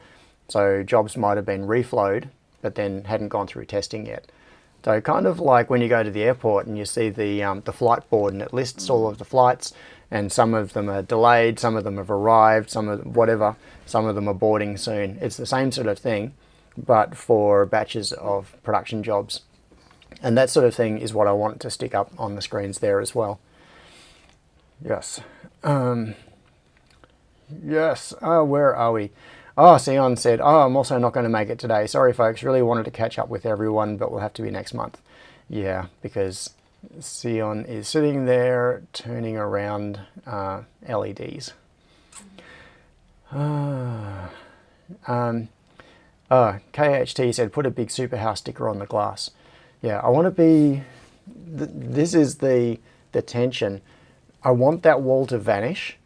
S1: So jobs might have been reflowed, but then hadn't gone through testing yet. So kind of like when you go to the airport and you see the flight board and it lists all of the flights, and some of them are delayed, some of them have arrived, some of them are boarding soon. It's the same sort of thing, but for batches of production jobs. And that sort of thing is what I want to stick up on the screens there as well. Yes. Yes. Oh, where are we? Oh, Sion said, oh, I'm also not going to make it today. Sorry, folks. Really wanted to catch up with everyone, but we'll have to be next month. Yeah, because Sion is sitting there turning around LEDs. KHT said, put a big Superhouse sticker on the glass. Yeah, I want to be... This is the tension. I want that wall to vanish,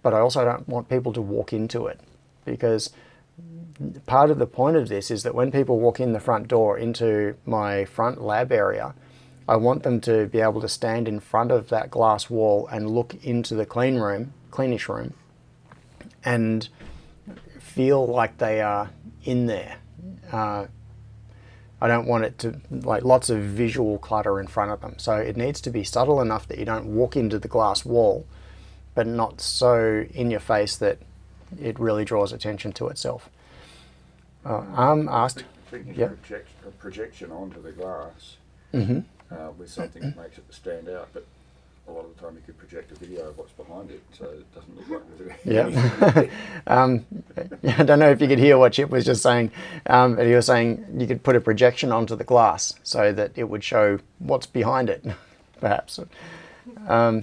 S1: but I also don't want people to walk into it. Because part of the point of this is that when people walk in the front door into my front lab area, I want them to be able to stand in front of that glass wall and look into the cleanish room, and feel like they are in there. I don't want it to, like, lots of visual clutter in front of them. So it needs to be subtle enough that you don't walk into the glass wall, but not so in your face that it really draws attention to itself. Asked.
S2: Thinking
S1: Yep.
S2: projection onto the glass with something that makes it stand out, but a lot of the time you could project a video of what's behind it, so it doesn't look like there's
S1: Yeah. I don't know if you could hear what Chip was just saying. But he was saying you could put a projection onto the glass so that it would show what's behind it, perhaps.
S2: Well,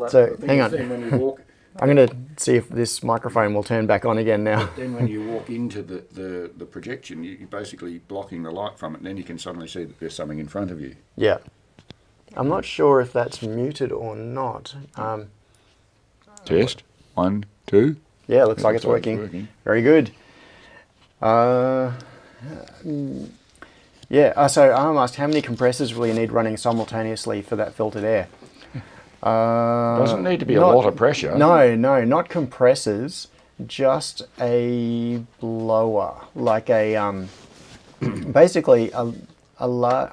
S2: that's
S1: So,
S2: the thing
S1: hang
S2: is
S1: on.
S2: then when you walk,
S1: I'm going to see if this microphone will turn back on again now.
S2: then when you walk into the projection, you're basically blocking the light from it, and then you can suddenly see that there's something in front of you.
S1: Yeah. I'm not sure if that's muted or not.
S2: Test. 1, 2.
S1: Yeah, looks like it's working. Very good. Yeah, so I'm asked, how many compressors will you need running simultaneously for that filtered air?
S2: Doesn't need to be a lot of pressure.
S1: No, not compressors, just a blower, like a basically a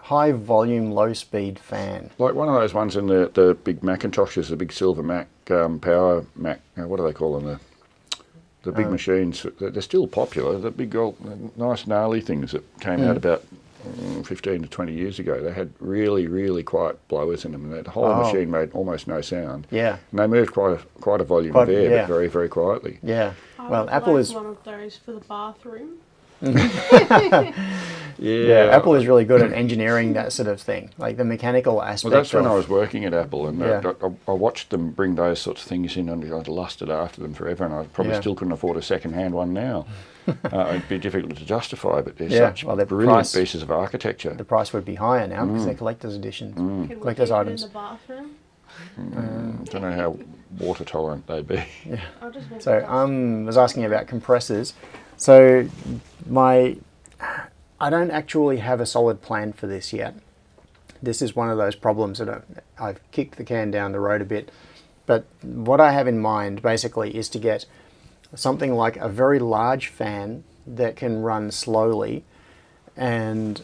S1: high volume, low speed fan.
S2: Like one of those ones in the big Macintoshes, the big silver Mac, power Mac, what do they call them? The big machines, they're still popular. The big old, nice gnarly things that came out about 15 to 20 years ago. They had really, really quiet blowers in them, and the whole machine made almost no sound.
S1: Yeah.
S2: And they moved quite a volume of air,
S1: yeah.
S2: but very, very quietly.
S1: Yeah.
S3: I
S1: Well,
S3: would
S1: Apple
S3: like
S1: is...
S3: one of those for the bathroom.
S1: Yeah, Apple is really good at engineering that sort of thing, like the mechanical aspect.
S2: Well, that's when I was working at Apple, and
S1: Yeah.
S2: I watched them bring those sorts of things in, and I lusted after them forever, and I probably
S1: Yeah.
S2: still couldn't afford a second-hand one now. It'd be difficult to justify, but they're
S1: Yeah,
S2: such
S1: well, they're
S2: brilliant pieces of architecture.
S1: The price would be higher now because they're collector's editions,
S3: Can we
S1: collector's
S3: keep it in
S1: items.
S3: the bathroom?
S2: I don't know how water tolerant they'd be.
S3: I'll just make
S1: So
S3: it
S1: I was asking about compressors. So I don't actually have a solid plan for this yet. This is one of those problems that I've kicked the can down the road a bit. But what I have in mind basically is to get something like a very large fan that can run slowly. And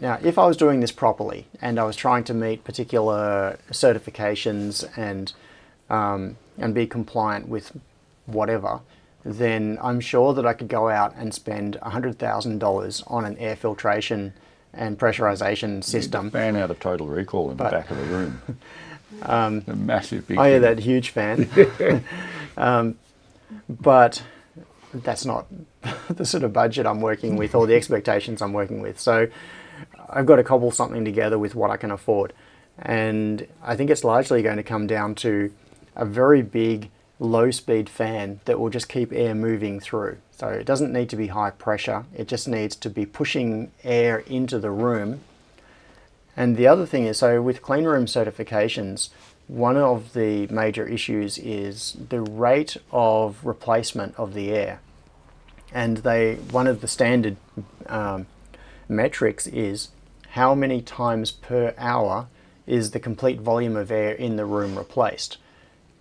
S1: now, if I was doing this properly and I was trying to meet particular certifications and be compliant with whatever, then I'm sure that I could go out and spend $100,000 on an air filtration and pressurization system.
S2: Fan out of Total Recall in the back of the room. A massive big
S1: Oh yeah,
S2: thing.
S1: that huge fan. But that's not the sort of budget I'm working with or the expectations I'm working with. So I've got to cobble something together with what I can afford. And I think it's largely going to come down to a very big low-speed fan that will just keep air moving through. So it doesn't need to be high pressure. It just needs to be pushing air into the room. And the other thing is, so with clean room certifications, one of the major issues is the rate of replacement of the air. And one of the standard metrics is how many times per hour is the complete volume of air in the room replaced.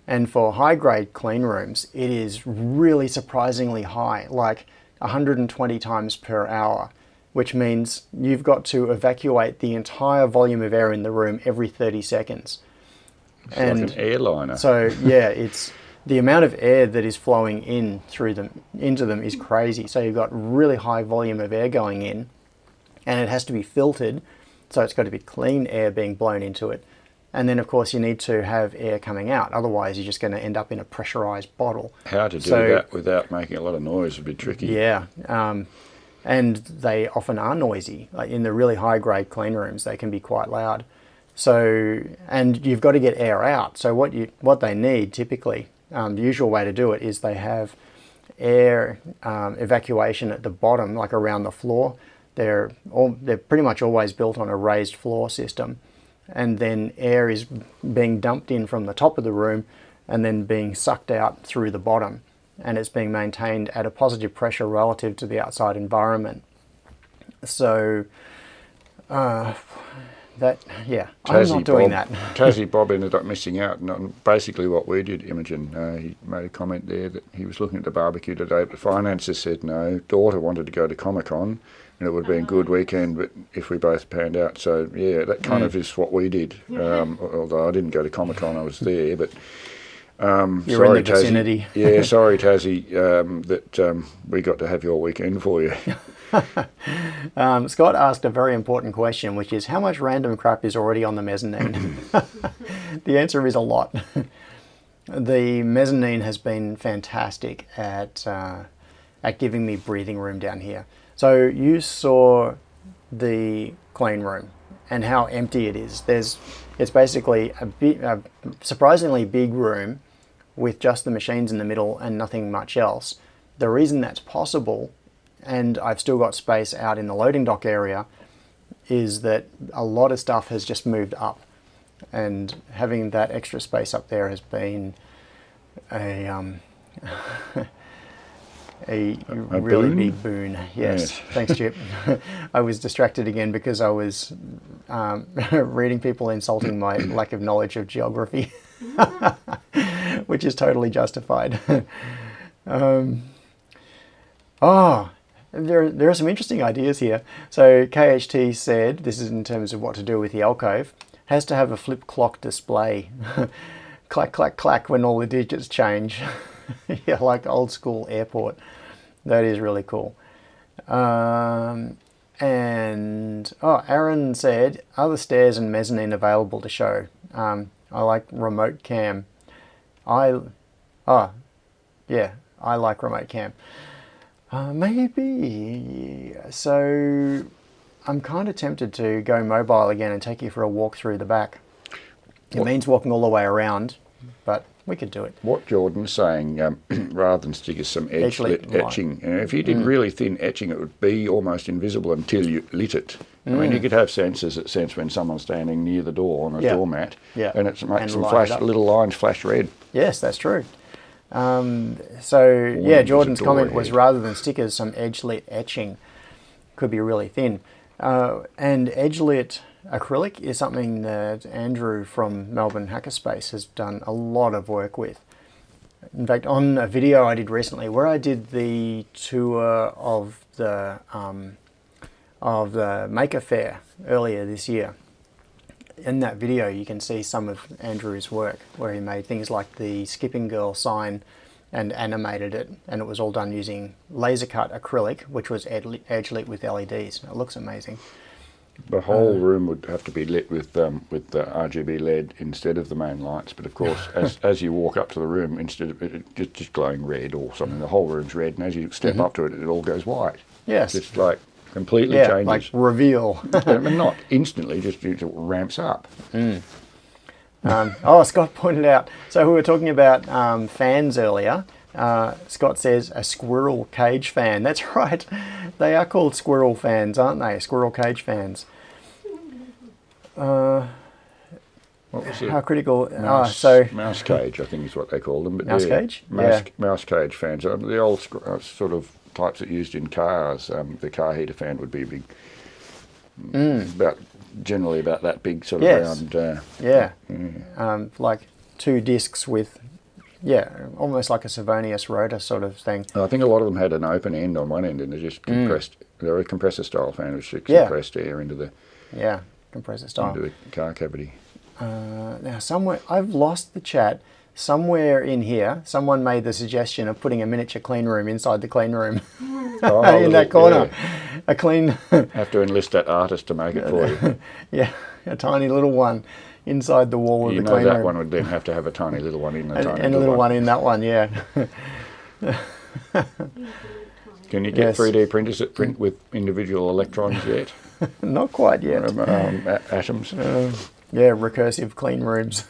S1: And for high-grade clean rooms, it is really surprisingly high, like 120 times per hour, which means you've got to evacuate the entire volume of air in the room every 30 seconds.
S2: It's like an airliner.
S1: So yeah, it's the amount of air that is flowing in through them into them is crazy. So you've got really high volume of air going in, and it has to be filtered, so it's got to be clean air being blown into it. And then of course you need to have air coming out, otherwise you're just going to end up in a pressurized bottle.
S2: How to do that without making a lot of noise would be tricky.
S1: Yeah, and they often are noisy. Like in the really high grade clean rooms, they can be quite loud. So, and you've got to get air out. So what they need typically, the usual way to do it is they have air evacuation at the bottom, like around the floor. They're pretty much always built on a raised floor system, and then air is being dumped in from the top of the room and then being sucked out through the bottom, and it's being maintained at a positive pressure relative to the outside environment. So I'm not doing that.
S2: Tassie Bob ended up missing out on basically what we did, Imogen. He made a comment there that he was looking at the barbecue today, but finances said no. Daughter wanted to go to Comic-Con, and it would have been a good weekend, but if we both panned out. So yeah, that kind of is what we did. Although I didn't go to Comic-Con, I was there, but
S1: You're in the vicinity.
S2: Yeah, sorry Tassie, that we got to have your weekend for you.
S1: Scott asked a very important question, which is how much random crap is already on the mezzanine? The answer is a lot. The mezzanine has been fantastic at giving me breathing room down here. So you saw the clean room and how empty it is. It's basically a surprisingly big room with just the machines in the middle and nothing much else. The reason that's possible, and I've still got space out in the loading dock area, is that a lot of stuff has just moved up, and having that extra space up there has been a really
S2: boon?
S1: big boon. Yes. Thanks, Chip. I was distracted again because I was reading people insulting my lack of knowledge of geography, which is totally justified. There are some interesting ideas here. So KHT said, this is in terms of what to do with the alcove, has to have a flip clock display. Clack, clack, clack when all the digits change. Yeah, like old school airport. That is really cool. And Aaron said, are the stairs and mezzanine available to show? I like remote cam. I like remote cam. Maybe. So I'm kind of tempted to go mobile again and take you for a walk through the back. It means walking all the way around, but we could do it.
S2: What Jordan's saying, rather than stick us some edge-lit etching, if you did really thin etching, it would be almost invisible until you lit it. I mean, you could have sensors that sense when some's standing near the door on a doormat, and it makes some little lines flash red.
S1: Yes, that's true. Jordan's comment was rather than stickers, some edge-lit etching could be really thin. And edge-lit acrylic is something that Andrew from Melbourne Hackerspace has done a lot of work with. In fact, on a video I did recently where I did the tour of the Maker Fair earlier this year, in that video you can see some of Andrew's work where he made things like the Skipping Girl sign and animated it, and it was all done using laser cut acrylic, which was edge lit with LEDs. It looks amazing.
S2: The whole room would have to be lit with the RGB LED instead of the main lights. But of course, as you walk up to the room, instead of it just glowing red or something, the whole room's red. And as you step up to it, it all goes white.
S1: Yes.
S2: It's like completely changes.
S1: Like reveal.
S2: But not instantly, just it ramps up.
S1: Scott pointed out, so we were talking about fans earlier. Scott says a squirrel cage fan. That's right. They are called squirrel fans, aren't they? Squirrel cage fans.
S2: What was it?
S1: How critical?
S2: Mouse cage, I think is what they call them. But
S1: mouse cage?
S2: Mouse cage fans. The old sort of types that are used in cars. The car heater fan would be a big, about generally about that big, sort of
S1: Yes.
S2: round.
S1: Yeah. Like 2 discs with, almost like a Savonius rotor sort of thing.
S2: I think a lot of them had an open end on one end, and they just compressed. They're a compressor style fan, which compressed air into the
S1: Compressor style.
S2: into the car cavity.
S1: Now, somewhere, I've lost the chat. Somewhere in here, someone made the suggestion of putting a miniature clean room inside the clean room in that corner.
S2: Yeah.
S1: A clean,
S2: Have to enlist that artist to make it for you.
S1: a tiny little one inside the wall of
S2: You
S1: the
S2: know
S1: clean
S2: that
S1: room.
S2: one would then have to have a tiny little one in the tiny
S1: And a little one in that one, yeah.
S2: Can you get
S1: Yes.
S2: 3D printers that print with individual electrons yet?
S1: Not quite yet.
S2: Atoms.
S1: Recursive clean rooms.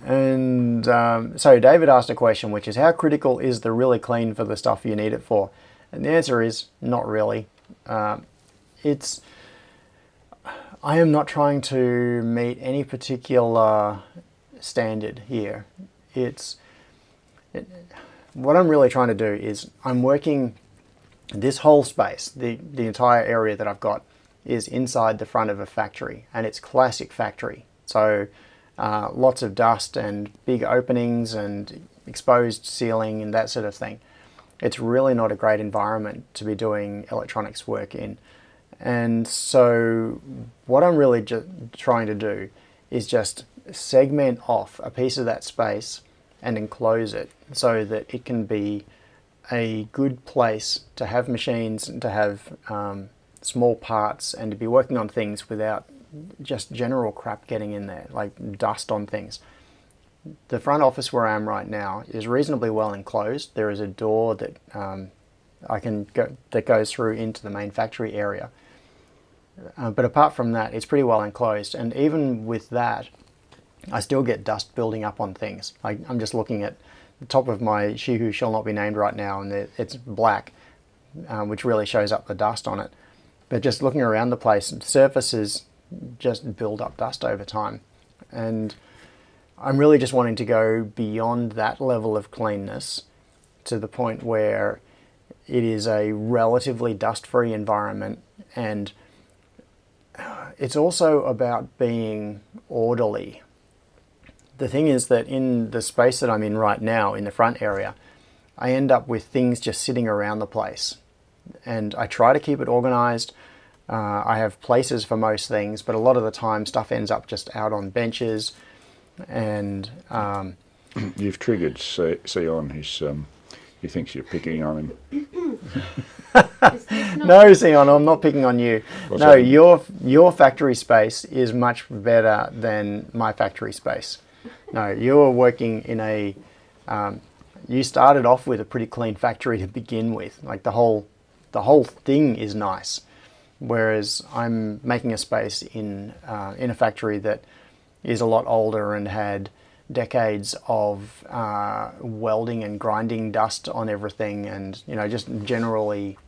S1: And so David asked a question, which is, how critical is the really clean for the stuff you need it for? And the answer is not really. I am not trying to meet any particular standard here. What I'm really trying to do is I'm working this whole space, the entire area that I've got is inside the front of a factory, and it's classic factory. So lots of dust and big openings and exposed ceiling and that sort of thing. It's really not a great environment to be doing electronics work in. And so what I'm really trying to do is just segment off a piece of that space and enclose it so that it can be a good place to have machines and to have small parts and to be working on things without just general crap getting in there, like dust on things. The front office where I am right now is reasonably well enclosed. There is a door that that goes through into the main factory area. But apart from that, it's pretty well enclosed. And even with that, I still get dust building up on things. I'm just looking at the top of my She Who Shall Not Be Named right now, and it's black, which really shows up the dust on it. But just looking around the place, surfaces just build up dust over time. And I'm really just wanting to go beyond that level of cleanness to the point where it is a relatively dust-free environment. And it's also about being orderly. The thing is that in the space that I'm in right now, in the front area, I end up with things just sitting around the place. And I try to keep it organized. I have places for most things, but a lot of the time stuff ends up just out on benches. And
S2: You've triggered Sion. He thinks you're picking on him.
S1: no, Sion, I'm not picking on you.
S2: What's
S1: no,
S2: that?
S1: your factory space is much better than my factory space. No, you're working in a. You started off with a pretty clean factory to begin with. Like the whole thing is nice, whereas I'm making a space in a factory that is a lot older and had decades of welding and grinding dust on everything, and just generally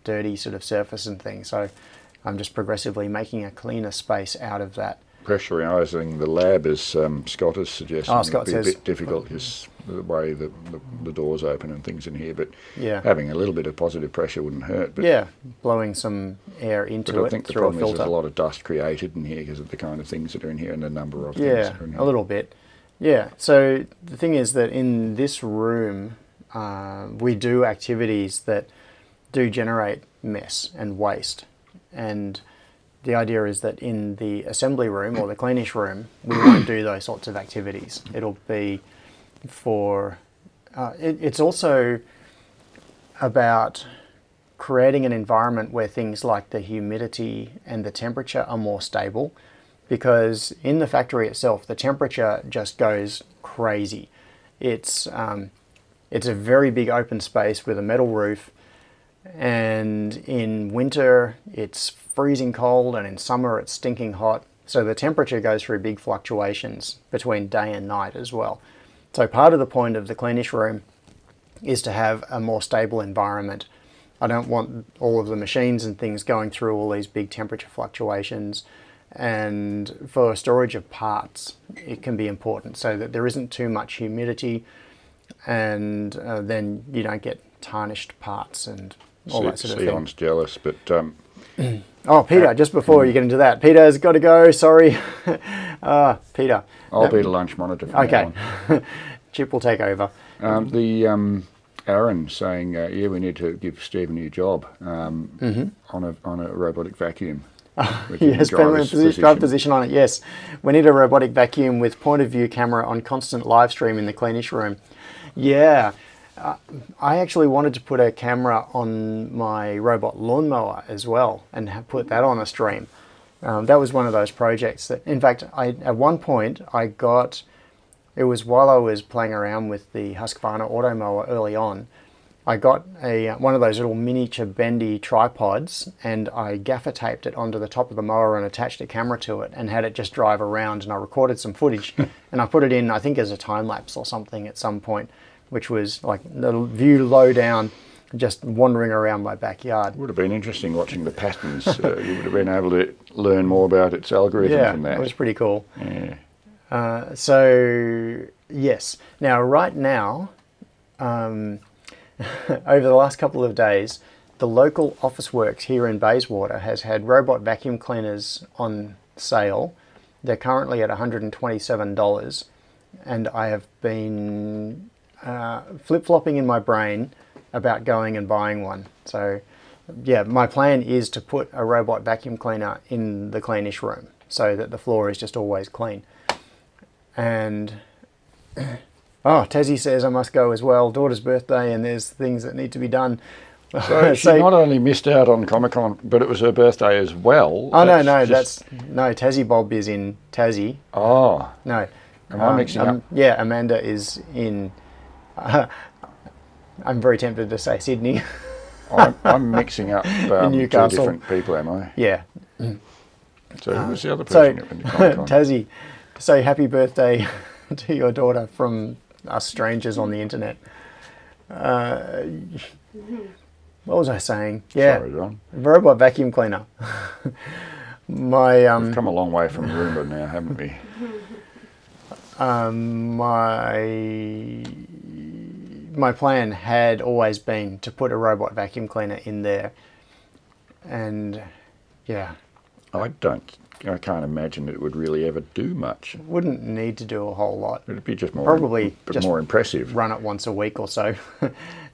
S1: dirty sort of surface and things. So I'm just progressively making a cleaner space out of that.
S2: Pressurising the lab, as Scott has suggested,
S1: Scott
S2: would be a
S1: says,
S2: bit difficult because the way the doors open and things in here. But
S1: yeah,
S2: having a little bit of positive pressure wouldn't hurt. But,
S1: yeah, blowing some air into it
S2: I think the
S1: through
S2: problem
S1: a
S2: is
S1: filter.
S2: there's a lot of dust created in here because of the kind of things that are in here and the number of things that are in here.
S1: A little bit. Yeah, so the thing is that in this room, we do activities that do generate mess and waste. And the idea is that in the assembly room or the cleanish room, we won't do those sorts of activities. It'll be for... it's also about creating an environment where things like the humidity and the temperature are more stable, because in the factory itself, the temperature just goes crazy. It's a very big open space with a metal roof, and in winter it's freezing cold, and in summer it's stinking hot. So the temperature goes through big fluctuations between day and night as well. So part of the point of the cleanish room is to have a more stable environment. I don't want all of the machines and things going through all these big temperature fluctuations. And for storage of parts, it can be important so that there isn't too much humidity, and then you don't get tarnished parts and all that sort of thing.
S2: Sion's jealous, but
S1: Oh, Peter, just before you get into that, Peter's got to go. Sorry, Peter.
S2: I'll be the lunch monitor from
S1: Okay,
S2: now
S1: Chip will take over.
S2: on. Aaron saying, yeah, we need to give Steve a new job on a robotic vacuum.
S1: Yes, permanent drive position on it. Yes, we need a robotic vacuum with point of view camera on constant live stream in the cleanish room. Yeah, I actually wanted to put a camera on my robot lawnmower as well and put that on a stream. That was one of those projects that, in fact, at one point I got. It was while I was playing around with the Husqvarna Automower early on. I got one of those little miniature bendy tripods and I gaffer taped it onto the top of the mower and attached a camera to it and had it just drive around, and I recorded some footage and I put it in, I think, as a time lapse or something at some point, which was like the view low down, just wandering around my backyard.
S2: It would have been interesting watching the patterns. You would have been able to learn more about its algorithm from that.
S1: Yeah, it was pretty cool.
S2: Yeah.
S1: So yes, now right now, over the last couple of days, the local Officeworks here in Bayswater has had robot vacuum cleaners on sale. They're currently at $127, and I have been flip-flopping in my brain about going and buying one. So yeah, my plan is to put a robot vacuum cleaner in the cleanish room so that the floor is just always clean. And oh, Tassie says I must go as well. Daughter's birthday, and there's things that need to be done.
S2: So she not only missed out on Comic-Con, but it was her birthday as well.
S1: Oh, no, Tassie Bob is in Tassie.
S2: Oh.
S1: No.
S2: Am I mixing up?
S1: Yeah, Amanda is in, I'm very tempted to say Sydney.
S2: I'm mixing up two different people, am I?
S1: Yeah.
S2: So who was the other person at Comic-Con?
S1: Tassie, to say happy birthday to your daughter from us strangers on the internet. What was I saying? Yeah,
S2: Sorry, John.
S1: Robot vacuum cleaner.
S2: We've come a long way from Roomba now, haven't we?
S1: My plan had always been to put a robot vacuum cleaner in there, and yeah.
S2: I can't imagine it would really ever do much.
S1: Wouldn't need to do a whole lot.
S2: It'd be just more
S1: probably
S2: just more impressive.
S1: Run it once a week or so,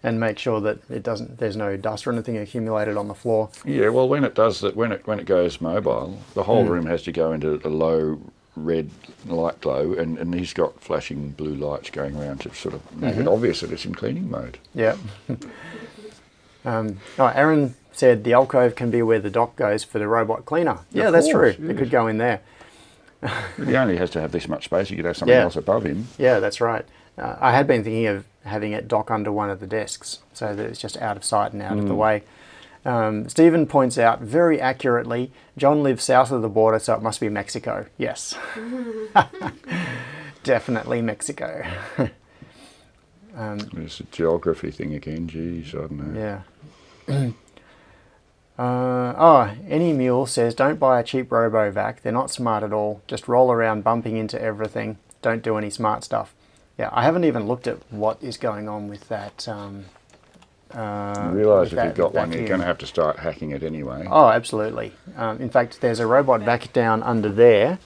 S1: and make sure that there's no dust or anything accumulated on the floor.
S2: Yeah, well, when it does that, when it goes mobile, the whole room has to go into a low red light glow, and he's got flashing blue lights going around to sort of make it obvious that it's in cleaning mode. Yeah.
S1: Aaron said the alcove can be where the dock goes for the robot cleaner. Yeah, that's true. It could go in there.
S2: He only has to have this much space. You could have something else above him.
S1: Yeah, that's right. I had been thinking of having it dock under one of the desks so that it's just out of sight and out of the way. Stephen points out very accurately, John lives south of the border, so it must be Mexico. Yes. Definitely Mexico.
S2: It's a geography thing again. Geez, I don't know.
S1: Yeah. Any Mule says, don't buy a cheap RoboVac. They're not smart at all. Just roll around bumping into everything. Don't do any smart stuff. Yeah, I haven't even looked at what is going on with that.
S2: You realise if you've got one, you're going to have to start hacking it anyway.
S1: Oh, absolutely. In fact, there's a robot vac down under there.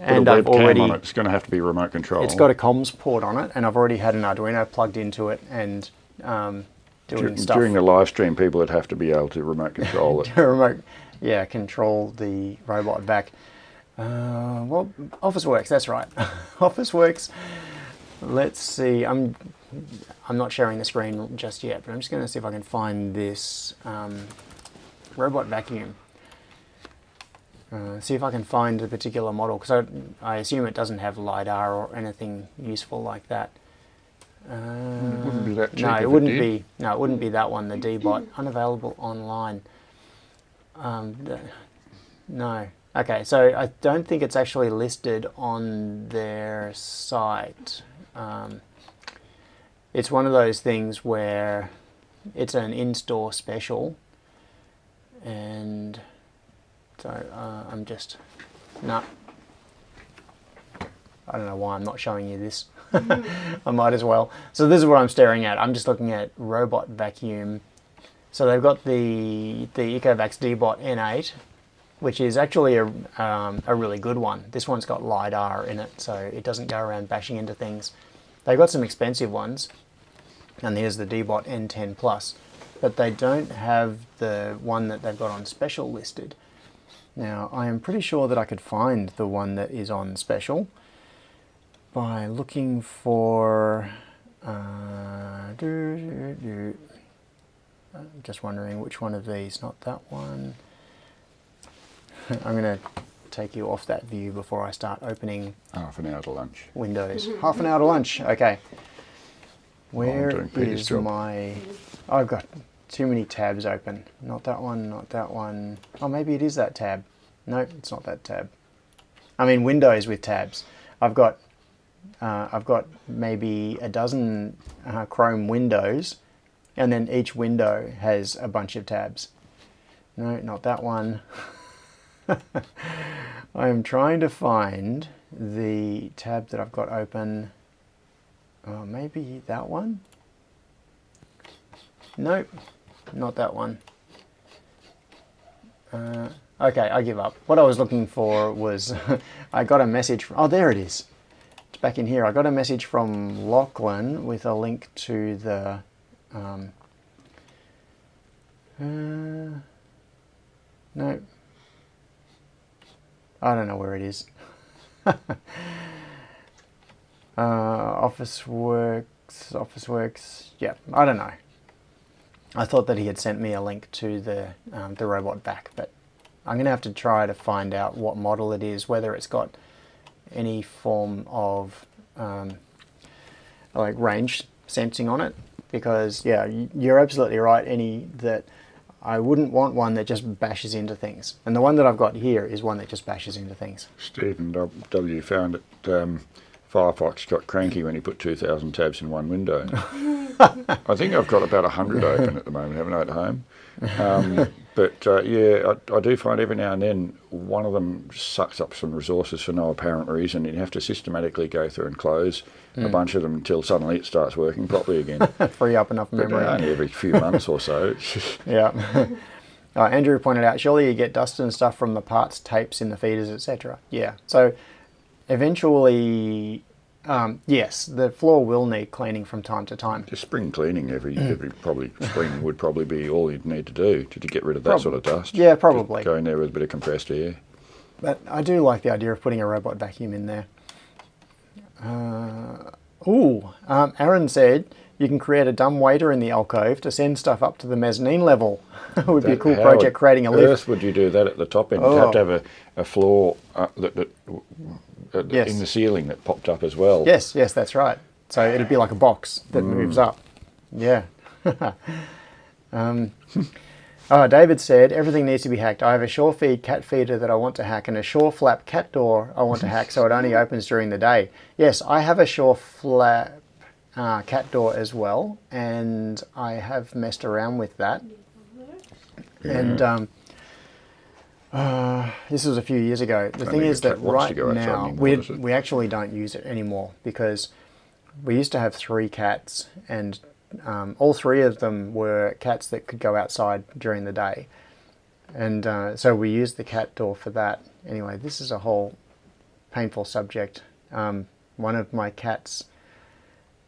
S2: And I've already on it. It's going to have to be remote control.
S1: It's got a comms port on it, and I've already had an Arduino plugged into it and doing stuff.
S2: During the live stream, people would have to be able to remote control it.
S1: Control the robot vac. Well, Officeworks, that's right. Officeworks. Let's see. I'm not sharing the screen just yet, but I'm just going to see if I can find this robot vacuum. See if I can find a particular model, because I assume it doesn't have LiDAR or anything useful like that.
S2: It wouldn't be that cheap.
S1: No, it wouldn't be. No, it wouldn't be that one. The D-Bot, unavailable online. No. Okay, so I don't think it's actually listed on their site. It's one of those things where it's an in-store special, and so I'm just no. I don't know why I'm not showing you this. I might as well. So this is what I'm staring at. I'm just looking at robot vacuum So they've got the Ecovacs D-Bot N8, which is actually a really good one. This one's got LiDAR in it, so it doesn't go around bashing into things. They've got some expensive ones, and here's the D-Bot N10 Plus, but they don't have the one that they've got on special listed. Now, I am pretty sure that I could find the one that is on special by looking for... I'm just wondering which one of these, not that one. I'm going to take you off that view before I start opening
S2: Half an hour to lunch.
S1: Windows. Half an hour to lunch, okay. Where
S2: doing Peter's
S1: is
S2: job.
S1: my... I've got too many tabs open. Not that one, not that one. Oh, maybe it is that tab. No, it's not that tab. I mean Windows with tabs. I've got maybe a dozen Chrome windows, and then each window has a bunch of tabs. No, not that one. I am trying to find the tab that I've got open. Oh, maybe that one? Nope, not that one. Okay, I give up. What I was looking for was, I got a message from, oh, there it is. It's back in here. I got a message from Lachlan with a link to the, no, I don't know where it is. Office Works, yeah, I don't know. I thought that he had sent me a link to the robot vac, but I'm going to have to try to find out what model it is, whether it's got any form of like range sensing on it, because yeah, you're absolutely right, that I wouldn't want one that just bashes into things, and the one that I've got here is one that just bashes into things.
S2: Stephen W. found that Firefox got cranky when he put 2,000 tabs in one window. I think I've got about 100 open at the moment, haven't I, at home? Yeah, I do find every now and then one of them sucks up some resources for no apparent reason. You have to systematically go through and close a bunch of them until suddenly it starts working properly again.
S1: Free up enough memory.
S2: But only every few months or so.
S1: Yeah. Andrew pointed out, surely you get dust and stuff from the parts, tapes in the feeders, etc. Yeah. So eventually, yes, the floor will need cleaning from time to time.
S2: Just spring cleaning every probably spring would probably be all you'd need to do to get rid of that sort of dust.
S1: Yeah, probably.
S2: Just go in there with a bit of compressed air.
S1: But I do like the idea of putting a robot vacuum in there. Aaron said you can create a dumb waiter in the alcove to send stuff up to the mezzanine level. It would be a cool project, creating a lift.
S2: Earth would you do that at the top end? You'd have to have a floor
S1: yes.
S2: in the ceiling that popped up as well.
S1: Yes, that's right. So it'd be like a box that moves up. Yeah. David said, everything needs to be hacked. I have a shore feed cat feeder that I want to hack and a shore flap cat door I want to hack so it only opens during the day. Yes, I have a shore flap cat door as well, and I have messed around with that. And this was a few years ago. The thing is that right now we actually don't use it anymore, because we used to have 3 cats, and all 3 of them were cats that could go outside during the day, and so we used the cat door for that. Anyway, this is a whole painful subject. One of my cats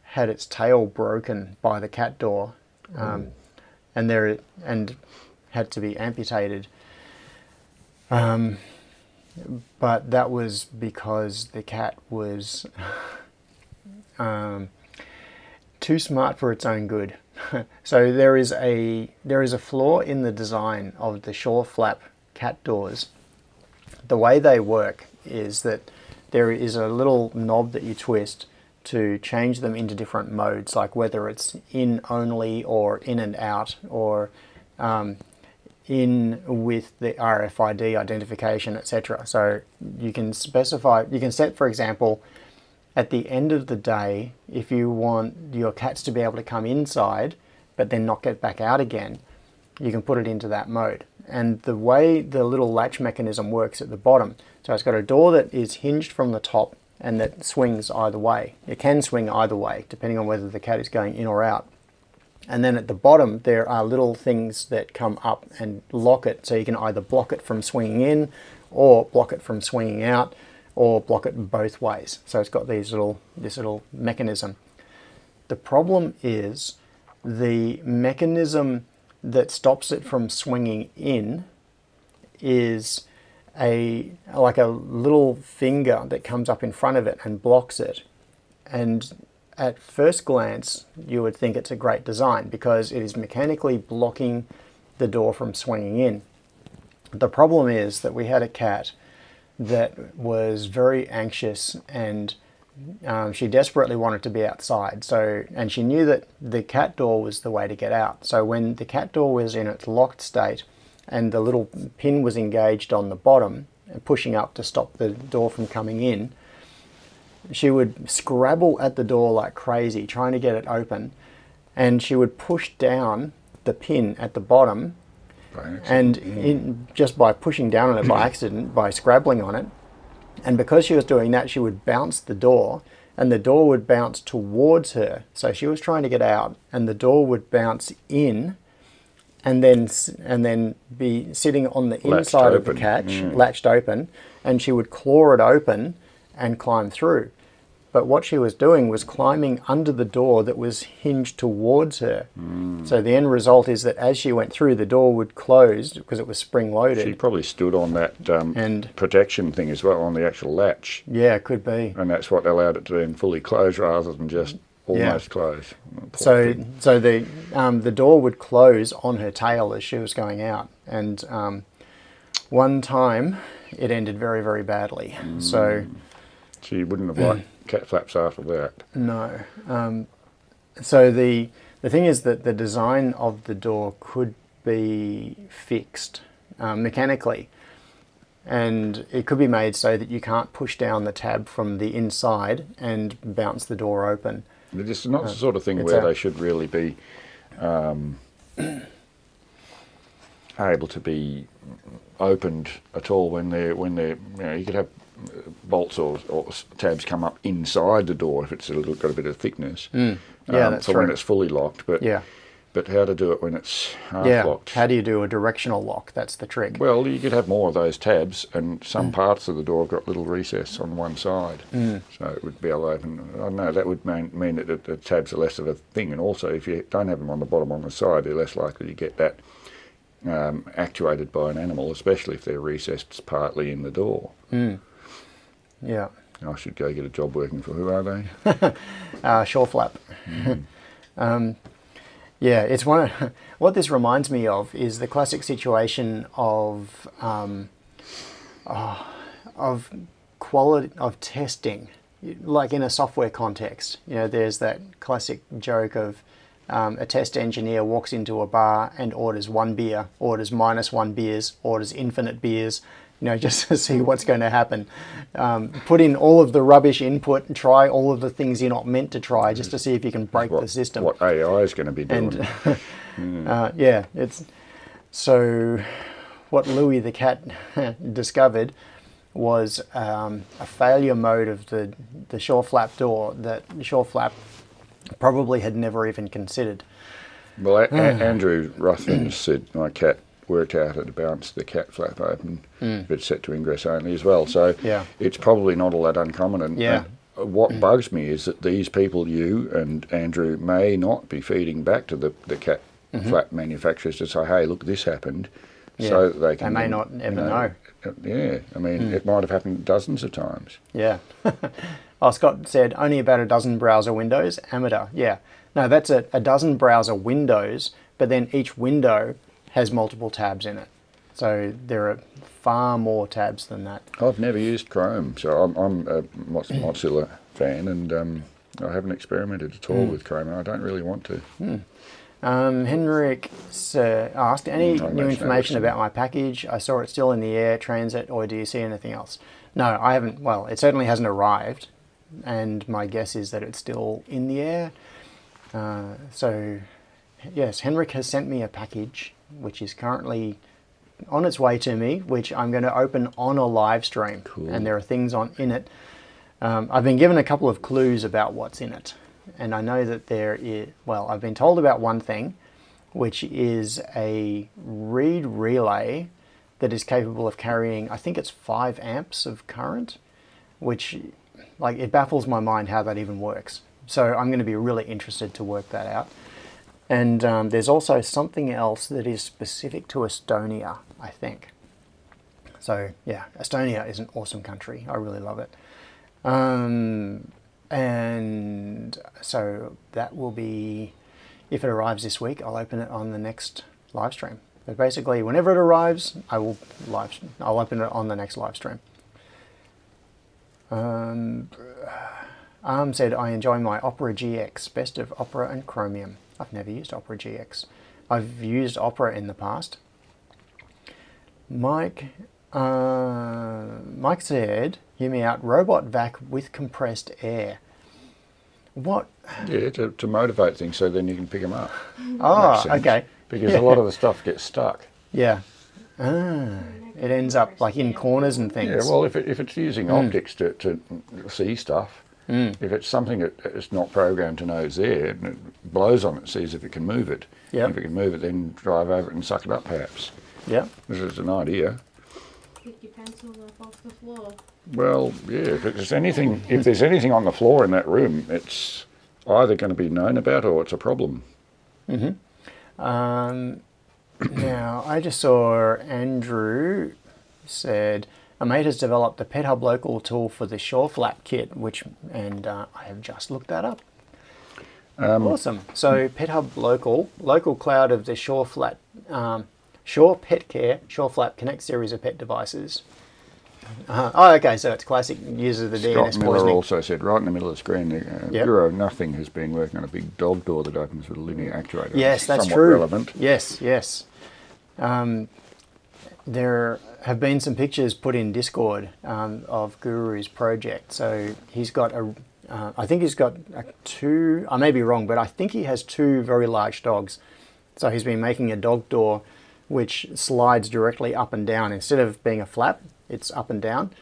S1: had its tail broken by the cat door, and had to be amputated. But that was because the cat was too smart for its own good. So there is a flaw in the design of the shore flap cat doors. The way they work is that there is a little knob that you twist to change them into different modes, like whether it's in only or in and out, or in with the RFID identification, etc. So you can specify, you can set, for example, at the end of the day, if you want your cats to be able to come inside but then not get back out again, you can put it into that mode. And the way the little latch mechanism works at the bottom, so it's got a door that is hinged from the top and that swings either way. It can swing either way depending on whether the cat is going in or out. And then at the bottom, there are little things that come up and lock it. So you can either block it from swinging in, or block it from swinging out, or block it both ways. So it's got this little mechanism. The problem is the mechanism that stops it from swinging in is like a little finger that comes up in front of it and blocks it. And at first glance, you would think it's a great design because it is mechanically blocking the door from swinging in. The problem is that we had a cat that was very anxious, and she desperately wanted to be outside. And she knew that the cat door was the way to get out. So when the cat door was in its locked state and the little pin was engaged on the bottom and pushing up to stop the door from coming in, she would scrabble at the door like crazy, trying to get it open. And she would push down the pin at the bottom, and just by pushing down on it by accident, by scrabbling on it. And because she was doing that, she would bounce the door, and the door would bounce towards her. So she was trying to get out, and the door would bounce in, and then be sitting on the inside of the catch, latched open, and she would claw it open and climb through. But what she was doing was climbing under the door that was hinged towards her. So the end result is that as she went through, the door would close because it was spring-loaded.
S2: She probably stood on that and protection thing as well, on the actual latch.
S1: Yeah, it could be.
S2: And that's what allowed it to then fully close rather than just almost close.
S1: So the door would close on her tail as she was going out. And one time, it ended very, very badly. So
S2: she wouldn't have liked cat flaps after that.
S1: No. So the thing is that the design of the door could be fixed mechanically, and it could be made so that you can't push down the tab from the inside and bounce the door open.
S2: It's not the sort of thing where they should really be able to be opened at all when they're you could have bolts or tabs come up inside the door if it's got a bit of thickness.
S1: That's
S2: for
S1: true.
S2: when it's fully locked. But how to do it when it's half locked?
S1: How do you do a directional lock? That's the trick.
S2: Well, you could have more of those tabs, and some parts of the door have got little recess on one side, so it would be able to open. I don't know, that would mean that the tabs are less of a thing, and also if you don't have them on the bottom on the side, they're less likely to get that actuated by an animal, especially if they're recessed partly in the door.
S1: Yeah.
S2: I should go get a job working for, who are they?
S1: Shore flap. Yeah, it's one of, what this reminds me of is the classic situation of quality of testing, like in a software context. You know, there's that classic joke of a test engineer walks into a bar and orders one beer, orders -1 beers, orders infinite beers, you know, just to see what's going to happen. Put in all of the rubbish input and try all of the things you're not meant to try just to see if you can break the system.
S2: What AI is going to be doing.
S1: And, it's so what Louis the cat discovered was a failure mode of the shore flap door that the shore flap probably had never even considered.
S2: Well, Andrew Ruthven said my cat worked out how to bounce the cat flap open, but it's set to ingress only as well. So it's probably not all that uncommon. And what bugs me is that these people, you and Andrew, may not be feeding back to the cat flap manufacturers to say, hey, look, this happened, so that they can...
S1: They may not ever know.
S2: Yeah, I mean, it might have happened dozens of times.
S1: Yeah. Oh, Scott said only about a dozen browser windows, amateur. Yeah. No, that's a dozen browser windows, but then each window has multiple tabs in it. So there are far more tabs than that.
S2: I've never used Chrome, so I'm a Mozilla fan, and I haven't experimented at all with Chrome, and I don't really want to.
S1: Henrik asked, any new information about my package? I saw it still in the air, transit, or do you see anything else? No, I haven't. Well, it certainly hasn't arrived, and my guess is that it's still in the air. So, yes, Henrik has sent me a package, which is currently on its way to me, which I'm going to open on a live stream. Cool. And there are things in it. I've been given a couple of clues about what's in it. and I know that there is, well, I've been told about one thing, which is a reed relay that is capable of carrying, I think it's 5 amps of current, which, like, it baffles my mind how that even works. So I'm going to be really interested to work that out. And there's also something else that is specific to Estonia, I think. So yeah, Estonia is an awesome country. I really love it. And so that will be, if it arrives this week, I'll open it on the next live stream. But basically, whenever it arrives, I'll open it on the next live stream. Arm said, I enjoy my Opera GX, best of Opera and Chromium. I've never used Opera GX. I've used Opera in the past. Mike said, hear me out, robot vac with compressed air. What?
S2: Yeah, to motivate things so then you can pick them up.
S1: Oh, okay.
S2: Because a lot of the stuff gets stuck.
S1: Yeah. It ends up like in corners and things.
S2: Yeah, well, if it's using optics to see stuff, if it's something that it's not programmed to know is there, and it blows on it, sees if it can move it.
S1: Yep.
S2: If it can move it, then drive over it and suck it up, perhaps.
S1: Yeah.
S2: This is an idea.
S3: Pick your pencil up off the floor.
S2: Well, yeah. If there's anything on the floor in that room, it's either going to be known about or it's a problem.
S1: Now, I just saw Andrew said, a mate has developed a PetHub Local tool for the Shore Flap kit, and I have just looked that up. Awesome. So PetHub local cloud of the Shore Pet Care, Shore Flap Connect series of pet devices. Oh, okay, so it's classic uses the DNS
S2: Scott Miller
S1: poisoning.
S2: also said, right in the middle of the screen, Bureau Nothing has been working on a big dog door that opens with a linear actuator.
S1: Yes, that's
S2: somewhat
S1: true.
S2: relevant.
S1: Yes. There have been some pictures put in Discord of Guru's project. So he's got I think he's got 2, I may be wrong, but I think he has 2 very large dogs. So he's been making a dog door which slides directly up and down. Instead of being a flap, it's up and down,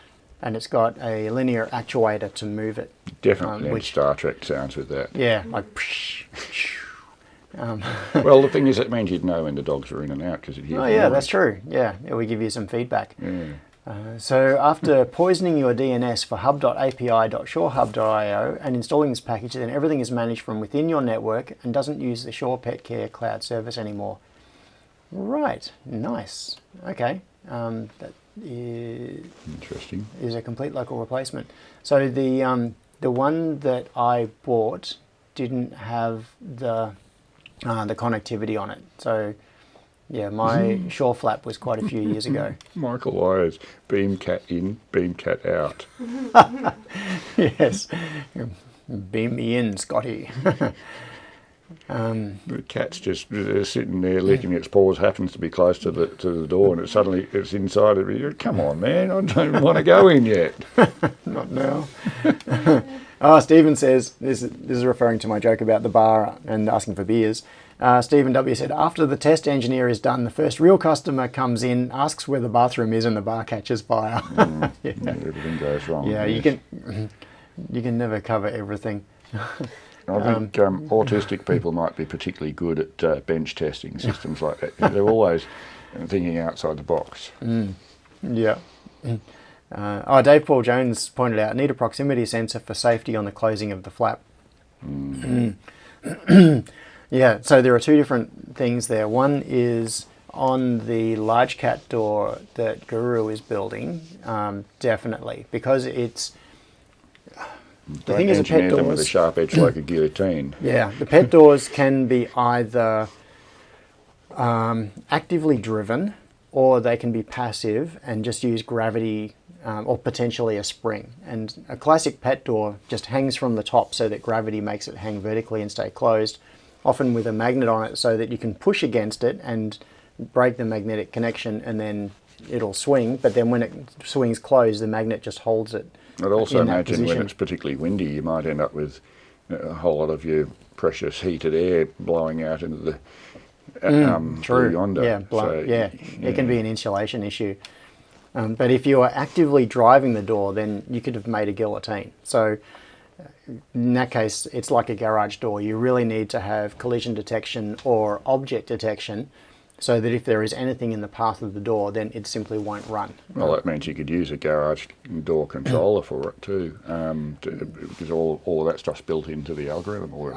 S1: and it's got a linear actuator to move it.
S2: Definitely which Star Trek sounds with that.
S1: Yeah, like
S2: well, the thing is, it means you'd know when the dogs are in and out because it hears.
S1: Oh yeah, that's true. Yeah, it will give you some feedback.
S2: Yeah.
S1: So after poisoning your DNS for hub.api.shorehub.io and installing this package, then everything is managed from within your network and doesn't use the Shore Pet Care cloud service anymore. Right, nice. Okay, that is
S2: interesting.
S1: Is a complete local replacement. So the one that I bought didn't have the connectivity on it. So yeah, my Shore Flap was quite a few years ago.
S2: Michael Wires, Beamcat in, Beamcat out.
S1: Yes, beam me in, Scotty.
S2: The cat's just sitting there licking its paws, happens to be close to the door, and it's inside of you. Come on, man, I don't want to go in yet.
S1: Not now. Stephen says, this is referring to my joke about the bar and asking for beers. Stephen W. said, after the test engineer is done, the first real customer comes in, asks where the bathroom is, and the bar catches fire. Yeah.
S2: Everything goes wrong.
S1: Yeah,
S2: yes.
S1: you can never cover everything.
S2: I think autistic people might be particularly good at bench testing systems like that. They're always thinking outside the box.
S1: Yeah. Dave Paul Jones pointed out, need a proximity sensor for safety on the closing of the flap. Yeah, so there are 2 different things there. One is on the large cat door that Guru is building, definitely, because it's... The thing is, the pet doors
S2: with a sharp edge like a guillotine.
S1: Yeah, the pet doors can be either actively driven, or they can be passive and just use gravity or potentially a spring. And a classic pet door just hangs from the top so that gravity makes it hang vertically and stay closed, often with a magnet on it so that you can push against it and break the magnetic connection, and then it'll swing. But then when it swings closed, the magnet just holds it.
S2: I'd also imagine when it's particularly windy, you might end up with a whole lot of your precious heated air blowing out into the
S1: True.
S2: yonder.
S1: Yeah, it can be an insulation issue. But if you are actively driving the door, then you could have made a guillotine. So in that case, it's like a garage door. You really need to have collision detection or object detection, so that if there is anything in the path of the door, then it simply won't run.
S2: Well, that means you could use a garage door controller for it too, because all of that stuff's built into the algorithm. Or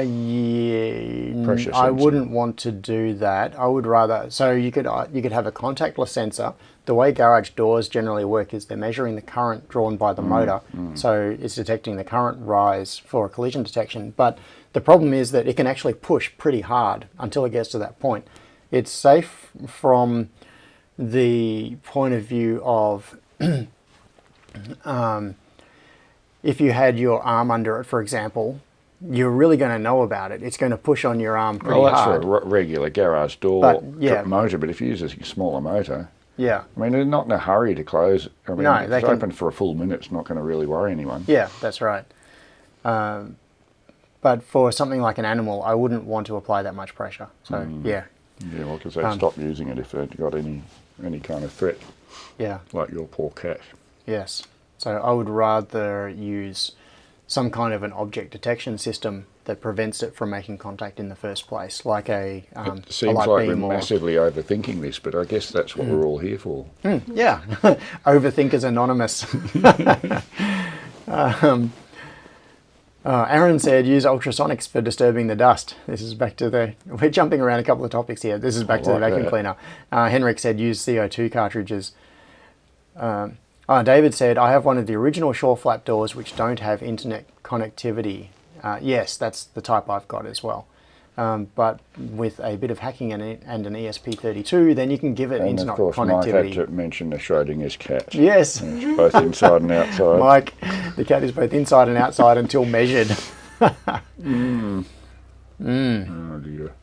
S1: Yeah,
S2: pressure
S1: I
S2: sensing.
S1: wouldn't want to do that. I would rather, so you could have a contactless sensor. The way garage doors generally work is they're measuring the current drawn by the motor, so it's detecting the current rise for collision detection. But the problem is that it can actually push pretty hard until it gets to that point. It's safe from the point of view of if you had your arm under it, for example, you're really going to know about it. It's going to push on your arm pretty
S2: well, that's
S1: hard.
S2: for a regular garage door
S1: But, yeah.
S2: motor, but if you use a smaller motor,
S1: Yeah,
S2: I mean, they're not in a hurry to close. I mean,
S1: No,
S2: if
S1: they
S2: it's
S1: can-
S2: open for a full minute, it's not going to really worry anyone.
S1: yeah, that's right. But for something like an animal, I wouldn't want to apply that much pressure. So yeah,
S2: Yeah, well, because they'd stop using it if they'd got any kind of threat,
S1: yeah,
S2: like your poor cat.
S1: yes. So I would rather use some kind of an object detection system that prevents it from making contact in the first place, like a
S2: It seems
S1: light
S2: like we're
S1: beam or
S2: massively overthinking this, but I guess that's what we're all here for.
S1: yeah, Overthinkers Anonymous. Aaron said use ultrasonics for disturbing the dust. This is back to we're jumping around a couple of topics here. This is back to the
S2: like
S1: vacuum
S2: that.
S1: cleaner. Henrik said use CO2 cartridges. David said, I have one of the original Shore flap doors which don't have internet connectivity. Yes, that's the type I've got as well. But with a bit of hacking and an ESP32, then you can give it
S2: And
S1: internet
S2: of course, Mike had
S1: connectivity.
S2: to mention the Schrodinger's cat.
S1: Yes.
S2: It's both inside and outside.
S1: Mike, the cat is both inside and outside until measured.
S2: Oh dear.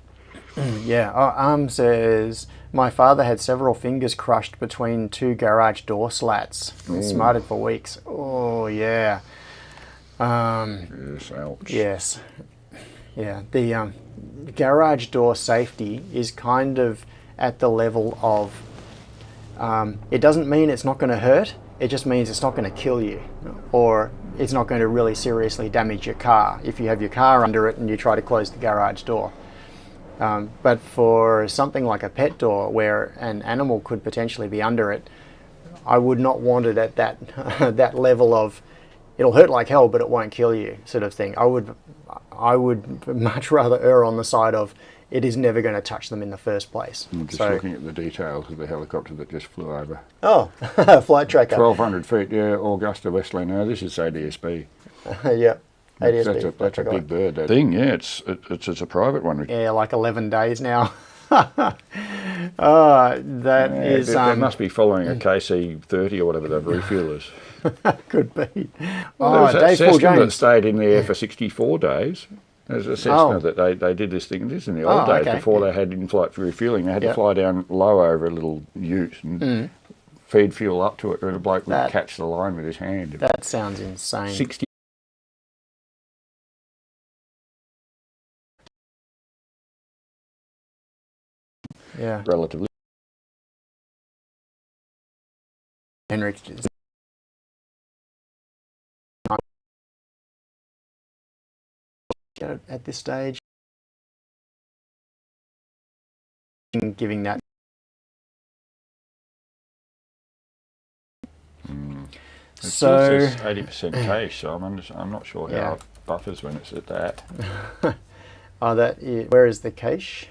S1: Yeah, says, my father had several fingers crushed between two garage door slats. He smarted for weeks. Oh, yeah.
S2: Yes, ouch.
S1: Yes. Yeah, the garage door safety is kind of at the level of, it doesn't mean it's not going to hurt, it just means it's not going to kill you, or it's not going to really seriously damage your car if you have your car under it and you try to close the garage door. But for something like a pet door where an animal could potentially be under it, I would not want it at that that level of it'll hurt like hell but it won't kill you sort of thing. I would much rather err on the side of it is never going to touch them in the first place.
S2: I'm just
S1: So,
S2: looking at the details of the helicopter that just flew over.
S1: oh, flight tracker.
S2: 1,200 feet, yeah, Augusta Westley. No, this is ADSB.
S1: Yeah, ADSB.
S2: That's a
S1: flight tracker.
S2: big bird. That thing, yeah, it's a private one.
S1: Yeah, like 11 days now. That is
S2: They must be following a KC-30 or whatever the refuel is.
S1: could be.
S2: Well, there was that
S1: Dave Paul
S2: Cessna that
S1: James.
S2: stayed in the air for 64 days. There's a Cessna
S1: Oh.
S2: that they did this thing. This is in the old days
S1: okay.
S2: before they had in-flight refueling. They had
S1: Yep.
S2: to fly down low over a little ute and feed fuel up to it, and a bloke would
S1: That-
S2: catch the line with his hand.
S1: That sounds insane.
S2: 60
S1: Yeah.
S2: relatively.
S1: Henrik. At this stage, giving that.
S2: It still
S1: So,
S2: says 80% cache, so I'm not sure how
S1: Yeah.
S2: it buffers when it's at that.
S1: where is the cache?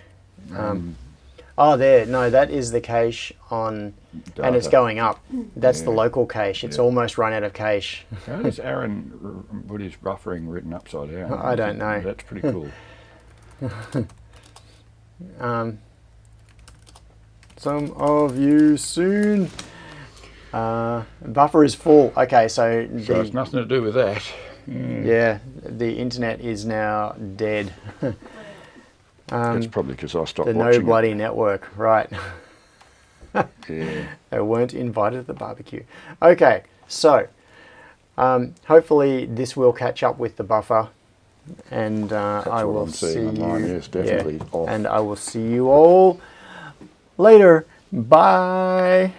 S1: There. No, that is the cache on, and it's
S2: Data.
S1: going up. That's the
S2: Yeah.
S1: local cache. It's
S2: Yeah.
S1: almost run out of cache.
S2: How does Aaron put his buffering written upside down?
S1: I don't know.
S2: That's pretty cool.
S1: Some of you soon. Buffer is full. Okay, so
S2: So it's nothing to do with that.
S1: yeah, the internet is now dead.
S2: That's probably because I stopped
S1: The No
S2: watching
S1: Bloody Network, right?
S2: it. Yeah.
S1: They weren't invited to the barbecue. Okay, so hopefully this will catch up with the buffer, and I
S2: what
S1: will
S2: I'm seeing
S1: see
S2: online.
S1: you.
S2: Yes, definitely off.
S1: And I will see you all later. Bye.